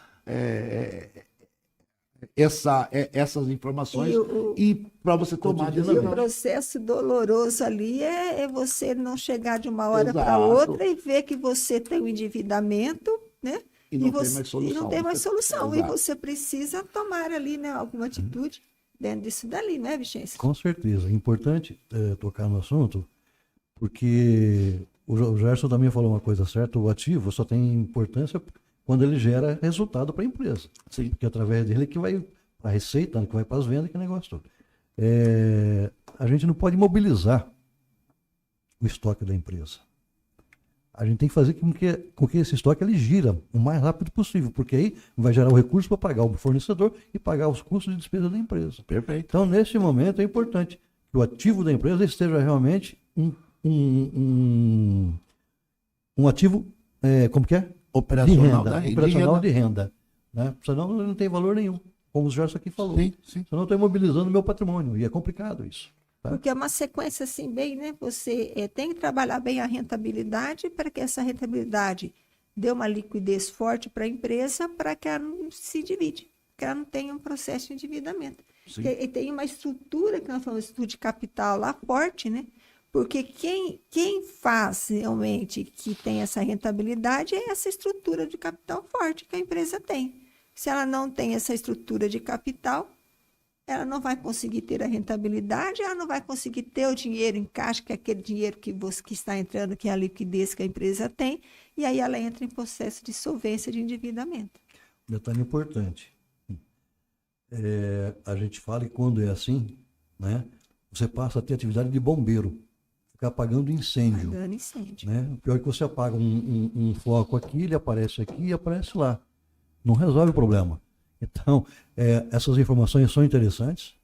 essas informações e para você tomar E o decisão. processo doloroso ali é você não chegar de uma hora para Exato. outra e ver que você tem um endividamento, né? E não tem você, mais solução. E não tem mais solução. E Exato. você precisa tomar ali, né, alguma atitude dentro disso dali, né, Vicência? Com certeza. É importante tocar no assunto, porque o Gerson também falou uma coisa certa, o ativo só tem importância quando ele gera resultado para a empresa. Sim. Porque através dele que vai para a receita, que vai para as vendas, que negócio todo. A gente não pode mobilizar o estoque da empresa. A gente tem que fazer com que esse estoque ele gira o mais rápido possível, porque aí vai gerar o recurso para pagar o fornecedor e pagar os custos de despesa da empresa. Perfeito. Então, nesse momento, é importante que o ativo da empresa esteja realmente um ativo, como que é? Operacional Operacional de renda. Né? Senão não tem valor nenhum, como o Gerson aqui falou. Sim, sim. Senão eu estou imobilizando o meu patrimônio, e é complicado isso. Tá? Porque é uma sequência assim, bem, né? Você tem que trabalhar bem a rentabilidade para que essa rentabilidade dê uma liquidez forte para a empresa, para que ela não se divide, que ela não tenha um processo de endividamento. E tem uma estrutura, que nós falamos, estrutura de capital lá forte, né? Porque quem faz realmente que tem essa rentabilidade é essa estrutura de capital forte que a empresa tem. Se ela não tem essa estrutura de capital, ela não vai conseguir ter a rentabilidade, ela não vai conseguir ter o dinheiro em caixa, que é aquele dinheiro que está entrando, que é a liquidez que a empresa tem, e aí ela entra em processo de solvência de endividamento. Detalhe importante. A gente fala que quando é assim, né, você passa a ter atividade de bombeiro, ficar apagando incêndio. Apagando incêndio. Né? O pior é que você apaga um foco aqui, ele aparece aqui e aparece lá. Não resolve o problema. Então, essas informações são interessantes,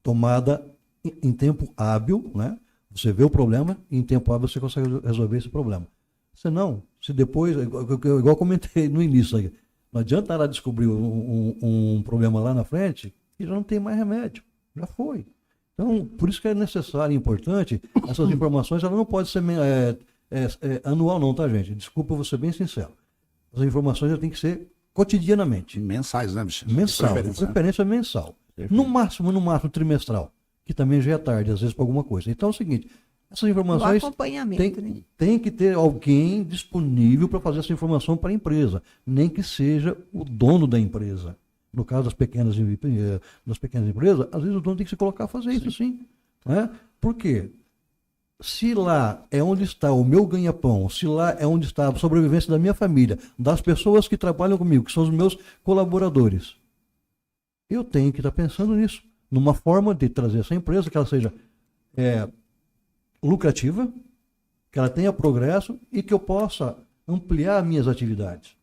tomada em tempo hábil, né? Você vê o problema e em tempo hábil você consegue resolver esse problema. Senão, se depois, igual comentei no início, aí, não adianta ela descobrir um problema lá na frente e já não tem mais remédio, já foi. Então, por isso que é necessário e importante, essas informações, ela não pode ser anual não, tá, gente? Desculpa, eu vou ser bem sincero. As informações já tem que ser cotidianamente. Mensais, né, bicho? Mensal, de preferência mensal. No máximo trimestral, que também já é tarde, às vezes, para alguma coisa. Então é o seguinte, essas informações tem que ter alguém disponível para fazer essa informação para a empresa, nem que seja o dono da empresa. No caso das pequenas empresas, às vezes o dono tem que se colocar a fazer isso sim. Né? Por quê? Se lá é onde está o meu ganha-pão, se lá é onde está a sobrevivência da minha família, das pessoas que trabalham comigo, que são os meus colaboradores, eu tenho que estar pensando nisso, numa forma de trazer essa empresa que ela seja lucrativa, que ela tenha progresso e que eu possa ampliar minhas atividades.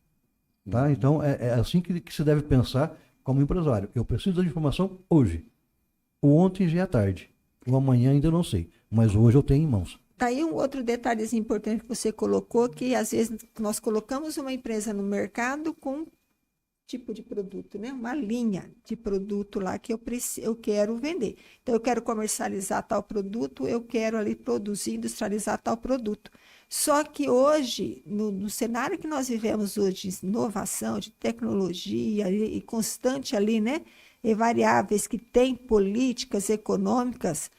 Tá? Então, é assim que se deve pensar como empresário. Eu preciso da informação hoje. O ontem já é tarde. O amanhã ainda não sei. Mas hoje eu tenho em mãos. Tá aí um outro detalhezinho importante que você colocou, que às vezes nós colocamos uma empresa no mercado com um tipo de produto, né? Uma linha de produto lá que eu quero vender. Então, eu quero comercializar tal produto, eu quero ali produzir, industrializar tal produto. Só que hoje, no cenário que nós vivemos hoje, de inovação, de tecnologia e constante ali, né? E variáveis que têm políticas econômicas,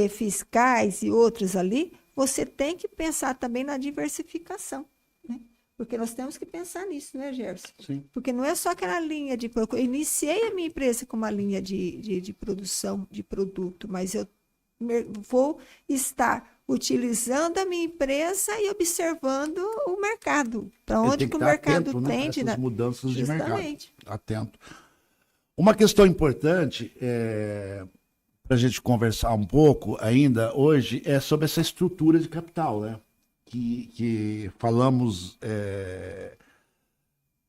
fiscais e outros ali, você tem que pensar também na diversificação, né? Porque nós temos que pensar nisso, né, Gerson? Sim. Porque não é só aquela linha de... Eu iniciei a minha empresa com uma linha de produção de produto, mas eu vou estar utilizando a minha empresa e observando o mercado. Para onde que o mercado atento, tende, né? Essas mudanças Justamente. de mercado. Atento. Uma questão importante, para a gente conversar um pouco ainda hoje é sobre essa estrutura de capital, né? Que falamos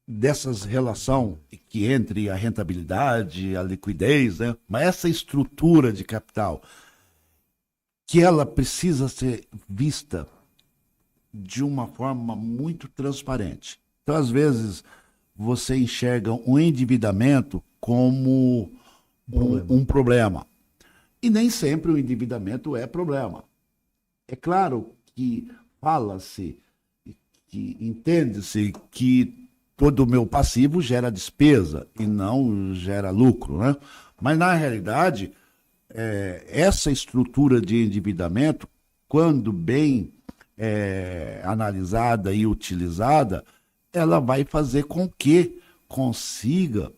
dessas relação que entre a rentabilidade, a liquidez, né? Mas essa estrutura de capital que ela precisa ser vista de uma forma muito transparente. Então, às vezes, você enxerga um endividamento como um problema. E nem sempre o endividamento é problema. É claro que fala-se, que entende-se que todo o meu passivo gera despesa e não gera lucro, né? Mas, na realidade, essa estrutura de endividamento, quando bem analisada e utilizada, ela vai fazer com que consiga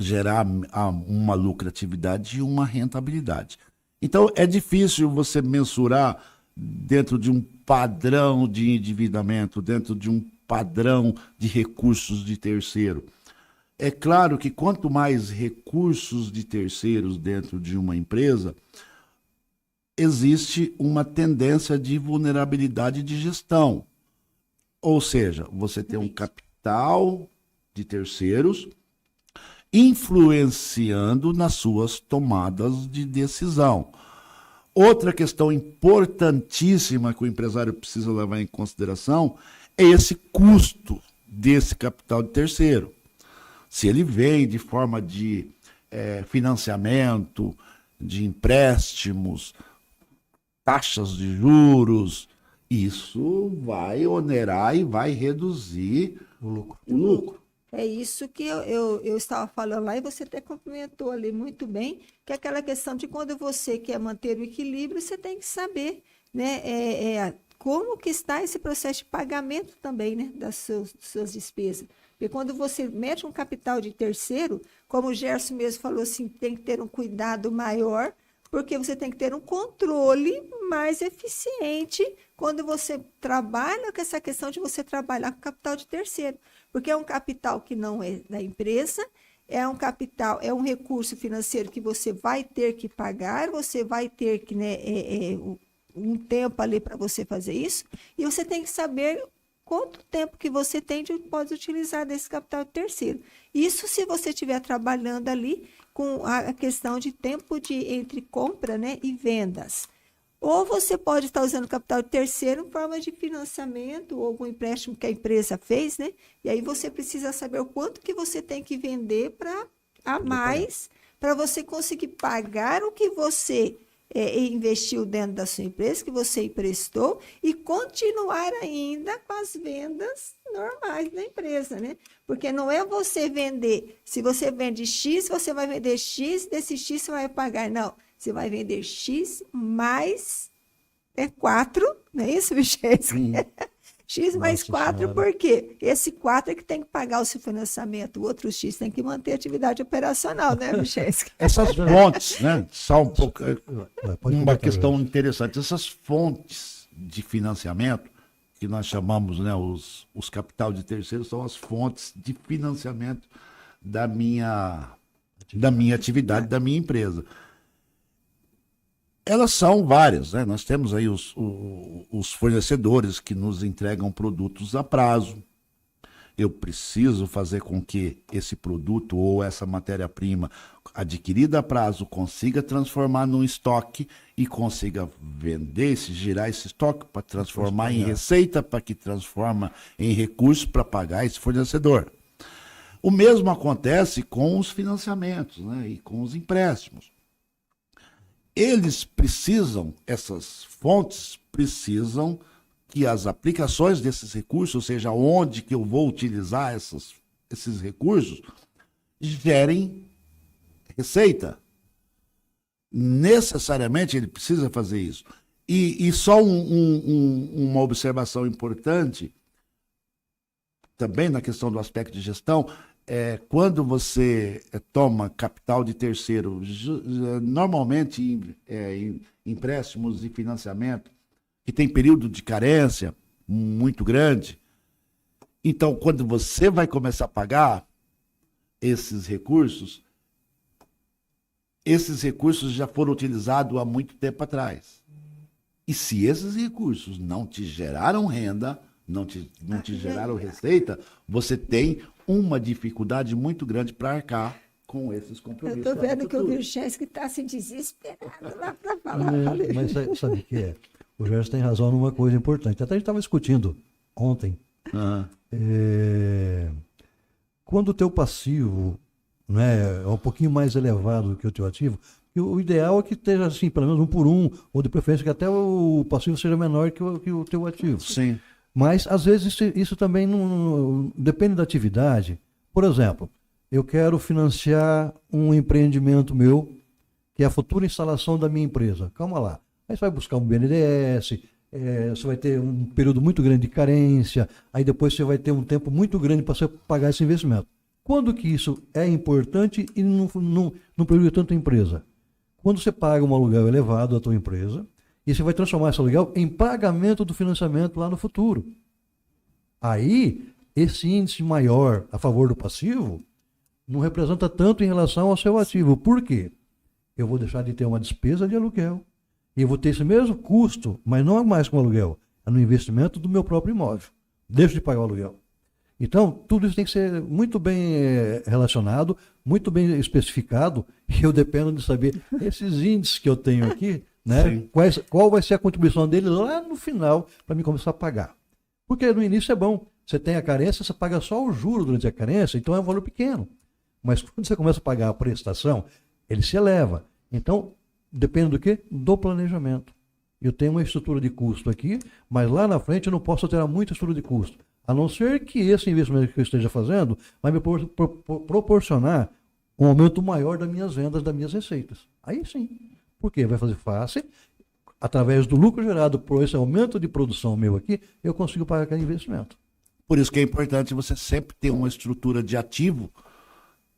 gerar uma lucratividade e uma rentabilidade. Então, é difícil você mensurar dentro de um padrão de endividamento, dentro de um padrão de recursos de terceiro. É claro que quanto mais recursos de terceiros dentro de uma empresa, existe uma tendência de vulnerabilidade de gestão. Ou seja, você tem um capital de terceiros influenciando nas suas tomadas de decisão. Outra questão importantíssima que o empresário precisa levar em consideração é esse custo desse capital de terceiro. Se ele vem de forma de financiamento, de empréstimos, taxas de juros, isso vai onerar e vai reduzir o lucro. É isso que eu estava falando lá, e você até complementou ali muito bem, que é aquela questão de quando você quer manter o equilíbrio, você tem que saber, né, como que está esse processo de pagamento também, né, das suas despesas. Porque quando você mete um capital de terceiro, como o Gerson mesmo falou assim, tem que ter um cuidado maior, porque você tem que ter um controle mais eficiente quando você trabalha com essa questão de você trabalhar com capital de terceiro. Porque é um capital que não é da empresa, é um capital, é um recurso financeiro que você vai ter que pagar, você vai ter que, né, um tempo ali para você fazer isso, e você tem que saber quanto tempo que você tem de pode utilizar desse capital de terceiro. Isso se você estiver trabalhando ali com a questão de tempo entre compra, né, e vendas. Ou você pode estar usando capital de terceiro em forma de financiamento ou algum empréstimo que a empresa fez, né? E aí você precisa saber o quanto que você tem que vender a mais para você conseguir pagar o que você investiu dentro da sua empresa, que você emprestou, e continuar ainda com as vendas normais da empresa, né? Porque não é você vender, se você vende X, você vai vender X, desse X você vai pagar, não. Você vai vender X mais 4, não é isso, Vichenski? X mais 4, por quê? Esse 4 é que tem que pagar o seu financiamento, o outro X tem que manter a atividade operacional, né, Vichenski? Essas fontes, né, são um pouco, uma questão interessante, essas fontes de financiamento, que nós chamamos, né, os capital de terceiros, são as fontes de financiamento da minha atividade, da minha empresa. Elas são várias, né? Nós temos aí os fornecedores que nos entregam produtos a prazo. Eu preciso fazer com que esse produto ou essa matéria-prima adquirida a prazo consiga transformar num estoque e consiga vender, girar esse estoque para transformar em receita, para que transforma em recurso para pagar esse fornecedor. O mesmo acontece com os financiamentos, né? E com os empréstimos. Eles precisam, essas fontes precisam que as aplicações desses recursos, ou seja, onde que eu vou utilizar esses recursos, gerem receita. Necessariamente ele precisa fazer isso. E só uma observação importante, também na questão do aspecto de gestão, quando você toma capital de terceiro, normalmente empréstimos e financiamento, que tem período de carência muito grande, então quando você vai começar a pagar esses recursos, esses recursos já foram utilizados há muito tempo atrás. E se esses recursos não te geraram renda, não te geraram receita, você tem uma dificuldade muito grande para arcar com esses compromissos. Eu estou vendo que o Vilchenski está se desesperado lá para falar. Mas sabe o que é? O Gerson tem razão numa coisa importante. Até a gente estava discutindo ontem. Quando o teu passivo, né, é um pouquinho mais elevado do que o teu ativo, o ideal é que esteja assim, pelo menos 1 por 1, ou de preferência que até o passivo seja menor que o teu ativo. Sim. Mas, às vezes, isso também não depende da atividade. Por exemplo, eu quero financiar um empreendimento meu, que é a futura instalação da minha empresa. Calma lá. Aí você vai buscar um BNDES, você vai ter um período muito grande de carência, aí depois você vai ter um tempo muito grande para você pagar esse investimento. Quando que isso é importante e não prejudica tanto a empresa? Quando você paga um aluguel elevado à tua empresa, e você vai transformar esse aluguel em pagamento do financiamento lá no futuro. Aí, esse índice maior a favor do passivo não representa tanto em relação ao seu ativo. Por quê? Eu vou deixar de ter uma despesa de aluguel. E eu vou ter esse mesmo custo, mas não é mais com o aluguel, é no investimento do meu próprio imóvel. Deixo de pagar o aluguel. Então, tudo isso tem que ser muito bem relacionado, muito bem especificado, e eu dependo de saber esses índices que eu tenho aqui, né? Qual vai ser a contribuição dele lá no final para me começar a pagar. Porque no início é bom, você tem a carência, você paga só o juro durante a carência, então é um valor pequeno. Mas quando você começa a pagar a prestação, ele se eleva. Então, depende do quê? Do planejamento. Eu tenho uma estrutura de custo aqui, mas lá na frente eu não posso ter muita estrutura de custo. A não ser que esse investimento que eu esteja fazendo vai me proporcionar um aumento maior das minhas vendas, das minhas receitas. Aí sim. Por quê? Vai fazer face. Através do lucro gerado por esse aumento de produção meu aqui, eu consigo pagar aquele investimento. Por isso que é importante você sempre ter uma estrutura de ativo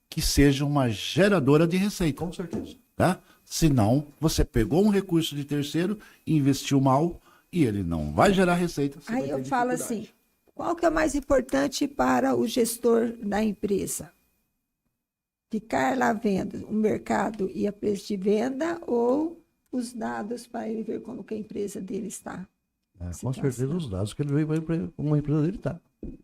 que seja uma geradora de receita. Com certeza. Tá? Senão, você pegou um recurso de terceiro e investiu mal e ele não vai gerar receita. Aí eu falo assim, qual que é o mais importante para o gestor da empresa? Ficar lá vendo o mercado e a preço de venda ou os dados para ele ver como que a empresa dele está? Com certeza os dados que ele veio para como a empresa dele está.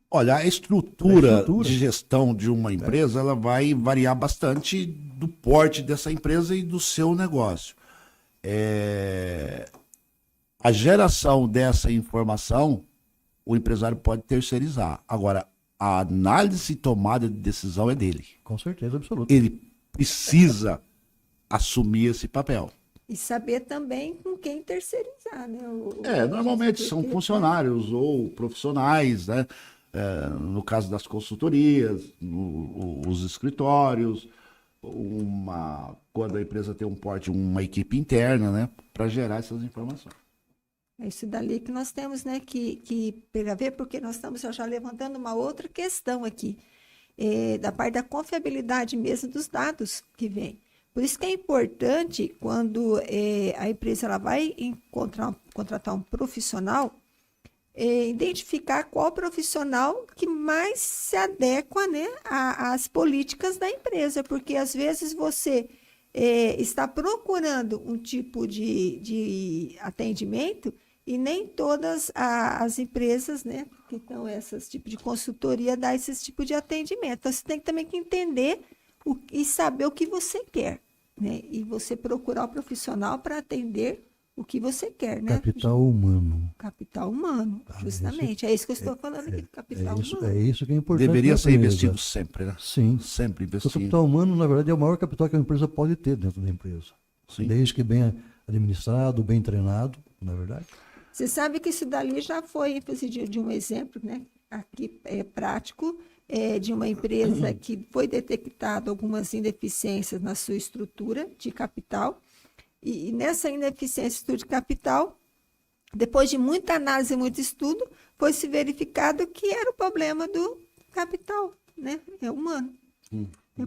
Olha, a estrutura de gestão de uma empresa, ela vai variar bastante do porte dessa empresa e do seu negócio. A geração dessa informação, o empresário pode terceirizar. Agora, a análise e tomada de decisão é dele. Com certeza absoluta. Ele precisa assumir esse papel. E saber também com quem terceirizar, né? Normalmente são funcionários ou profissionais, né? No caso das consultorias, os escritórios, quando a empresa tem um porte, uma equipe interna, né? Para gerar essas informações. É isso dali que nós temos, né, que pegar ver, porque nós estamos já levantando uma outra questão aqui, da parte da confiabilidade mesmo dos dados que vem. Por isso que é importante, quando a empresa ela vai contratar um profissional, identificar qual profissional que mais se adequa, né, às políticas da empresa, porque às vezes você está procurando um tipo de atendimento e nem todas as empresas, né, que estão esses tipo de consultoria dá esse tipo de atendimento. Então, você tem também que entender e saber o que você quer, né? E você procurar o profissional para atender o que você quer, né? Capital humano. Capital humano, justamente. É isso que eu estou falando aqui, capital humano. É isso que é importante. Deveria ser investido sempre, né? Sim. Sempre O investido. capital humano, na verdade, é o maior capital que a empresa pode ter dentro da empresa. Sim. Desde que bem administrado, bem treinado, na verdade. Você sabe que isso dali já foi ênfase de um exemplo, né? Aqui prático, de uma empresa que foi detectado algumas ineficiências na sua estrutura de capital. E nessa ineficiência de capital, depois de muita análise e muito estudo, foi se verificado que era o problema do capital, né? Humano.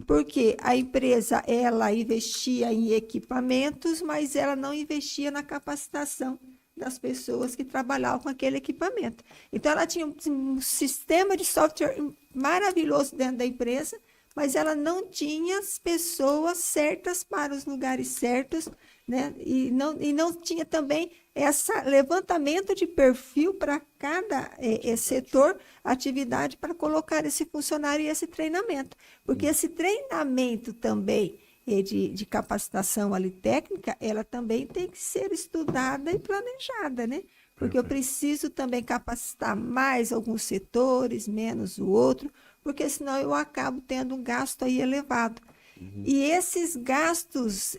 Porque a empresa ela investia em equipamentos, mas ela não investia na capacitação das pessoas que trabalhavam com aquele equipamento. Então, ela tinha um sistema de software maravilhoso dentro da empresa, mas ela não tinha as pessoas certas para os lugares certos, né? E não tinha também esse levantamento de perfil para cada setor, atividade, para colocar esse funcionário e esse treinamento. Porque esse treinamento também de capacitação ali técnica, ela também tem que ser estudada e planejada, né? Porque eu preciso também capacitar mais alguns setores, menos o outro, porque senão eu acabo tendo um gasto aí elevado. E esses gastos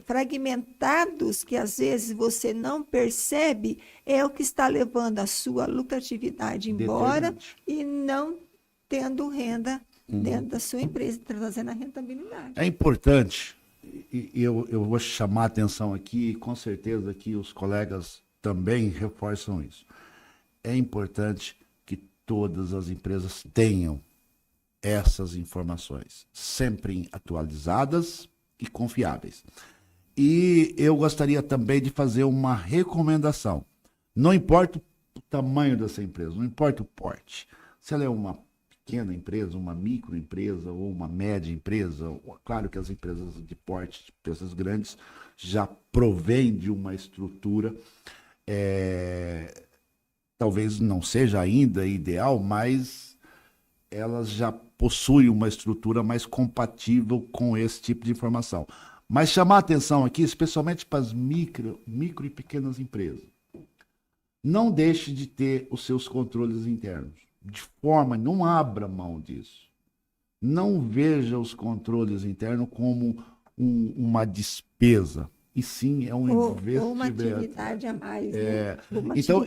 fragmentados, que às vezes você não percebe, é o que está levando a sua lucratividade embora Determinante. e não tendo renda dentro da sua empresa, trazendo a rentabilidade. É importante, e eu vou chamar a atenção aqui, e com certeza que os colegas também reforçam isso. É importante que todas as empresas tenham essas informações, sempre atualizadas e confiáveis. E eu gostaria também de fazer uma recomendação. Não importa o tamanho dessa empresa, não importa o porte. Se ela é uma pequena empresa, uma microempresa ou uma média empresa, claro que as empresas de porte, empresas grandes, já provêm de uma estrutura, talvez não seja ainda ideal, mas elas já possuem uma estrutura mais compatível com esse tipo de informação. Mas chamar a atenção aqui, especialmente para as micro e pequenas empresas. Não deixe de ter os seus controles internos. De forma, não abra mão disso. Não veja os controles internos como uma despesa. E sim, é um investimento. Ou uma atividade a mais, né? Então,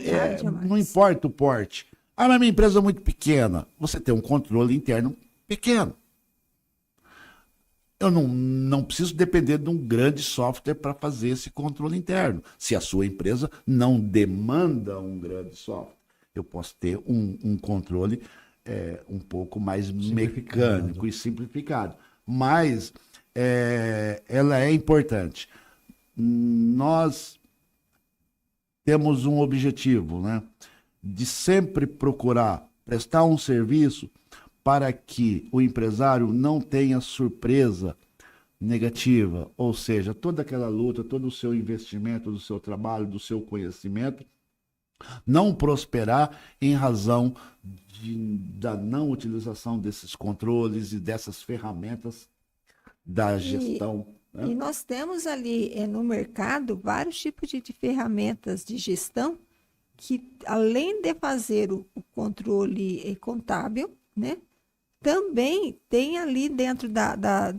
não importa o porte. Ah, mas minha empresa é muito pequena. Você tem um controle interno pequeno. Eu não preciso depender de um grande software para fazer esse controle interno. Se a sua empresa não demanda um grande software, eu posso ter um controle um pouco mais mecânico e simplificado. Mas ela é importante. Nós temos um objetivo, né? De sempre procurar prestar um serviço para que o empresário não tenha surpresa negativa, ou seja, toda aquela luta, todo o seu investimento, do seu trabalho, do seu conhecimento, não prosperar em razão da não utilização desses controles e dessas ferramentas da gestão. Né? E nós temos ali no mercado vários tipos de ferramentas de gestão que, além de fazer o controle contábil, né, também tem ali dentro da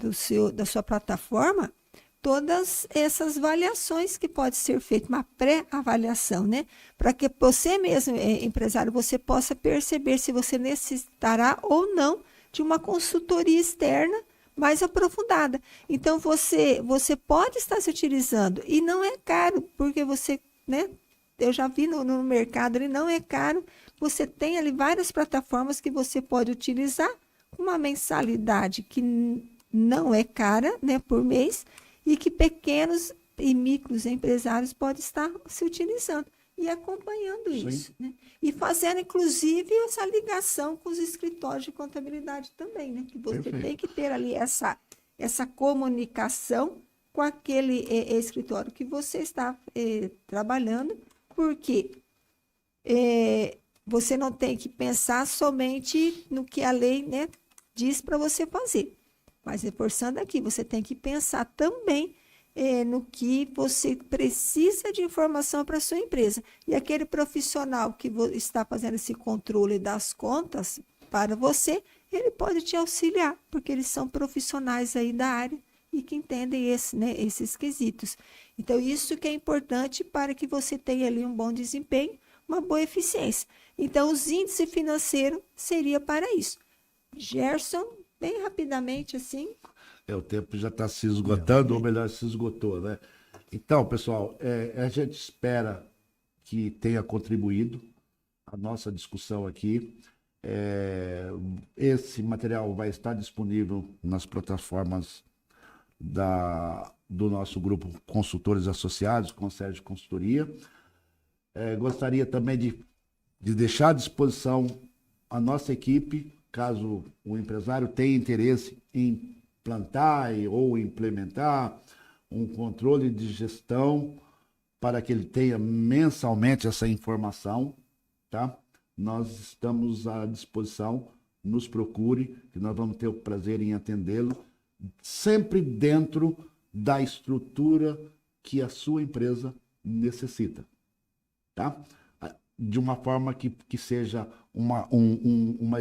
sua plataforma todas essas avaliações que pode ser feita, uma pré-avaliação, né? Para que você mesmo, empresário, você possa perceber se você necessitará ou não de uma consultoria externa mais aprofundada. Então, você pode estar se utilizando, e não é caro, porque você, né? Eu já vi no mercado, ele não é caro. Você tem ali várias plataformas que você pode utilizar com uma mensalidade que não é cara, né, por mês, e que pequenos e micros empresários podem estar se utilizando e acompanhando isso, né? E fazendo, inclusive, essa ligação com os escritórios de contabilidade também, né? Que você tem que ter ali essa comunicação com aquele escritório que você está trabalhando, porque você não tem que pensar somente no que a lei, né, diz para você fazer. Mas reforçando aqui, você tem que pensar também no que você precisa de informação para a sua empresa. E aquele profissional que está fazendo esse controle das contas para você, ele pode te auxiliar, porque eles são profissionais aí da área e que entendem esses quesitos. Então, isso que é importante para que você tenha ali um bom desempenho, uma boa eficiência. Então, os índices financeiros seria para isso. Gerson, bem rapidamente assim. O tempo já está se esgotando, ou melhor, se esgotou, né? Então, pessoal, a gente espera que tenha contribuído a nossa discussão aqui. Esse material vai estar disponível nas plataformas do nosso grupo Consultores Associados, Concierge Consultoria. Gostaria também de deixar à disposição a nossa equipe caso o empresário tenha interesse em implantar ou implementar um controle de gestão para que ele tenha mensalmente essa informação, tá? Nós estamos à disposição, nos procure, que nós vamos ter o prazer em atendê-lo, sempre dentro da estrutura que a sua empresa necessita, tá? De uma forma que seja um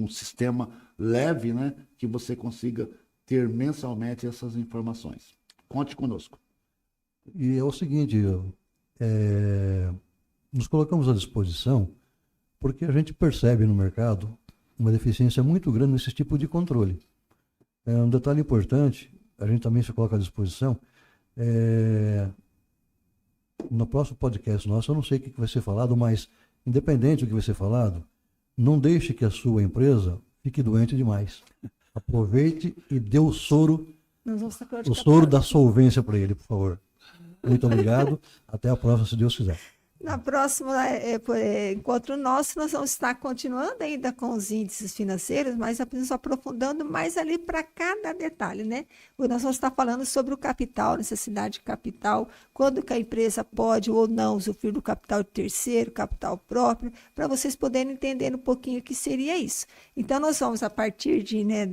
sistema leve, né? Que você consiga ter mensalmente essas informações. Conte conosco. E é o seguinte, nos colocamos à disposição porque a gente percebe no mercado uma deficiência muito grande nesse tipo de controle. Um detalhe importante, a gente também se coloca à disposição, no próximo podcast nosso, eu não sei o que vai ser falado, mas independente do que vai ser falado, não deixe que a sua empresa fique doente demais. Aproveite e dê o soro da solvência para ele, por favor. Muito obrigado. Até a próxima, se Deus quiser. Na próxima encontro nosso, nós vamos estar continuando ainda com os índices financeiros, mas nos aprofundando mais ali para cada detalhe, né? Nós vamos estar falando sobre o capital, necessidade de capital, quando que a empresa pode ou não usufruir do capital de terceiro, capital próprio, para vocês poderem entender um pouquinho o que seria isso. Então, nós vamos, a partir de, né,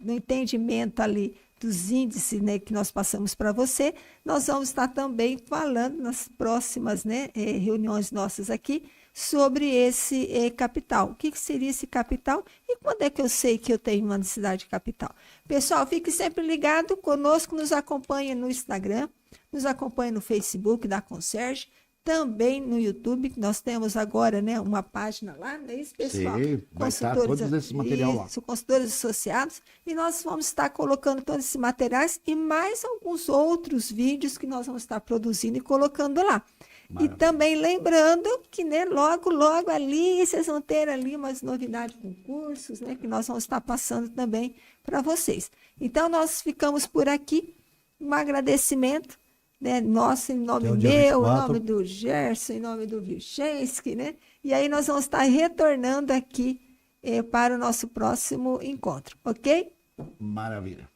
do entendimento ali dos índices, né, que nós passamos para você, nós vamos estar também falando nas próximas, né, reuniões nossas aqui sobre esse capital. O que seria esse capital e quando é que eu sei que eu tenho uma necessidade de capital? Pessoal, fique sempre ligado conosco, nos acompanhe no Instagram, nos acompanhe no Facebook da Concierge, também no YouTube, que nós temos agora, né, uma página lá, não é isso, pessoal? Sim, vai estar todo esse material lá. Consultores associados, e nós vamos estar colocando todos esses materiais e mais alguns outros vídeos que nós vamos estar produzindo e colocando lá. Maravilha. E também lembrando que, né, logo ali, vocês vão ter ali umas novidades com cursos, né, que nós vamos estar passando também para vocês. Então, nós ficamos por aqui. Um agradecimento, né, nosso, em nome meu, em nome do Gerson, em nome do Vilchensky, né? E aí nós vamos estar retornando aqui para o nosso próximo encontro, ok? Maravilha.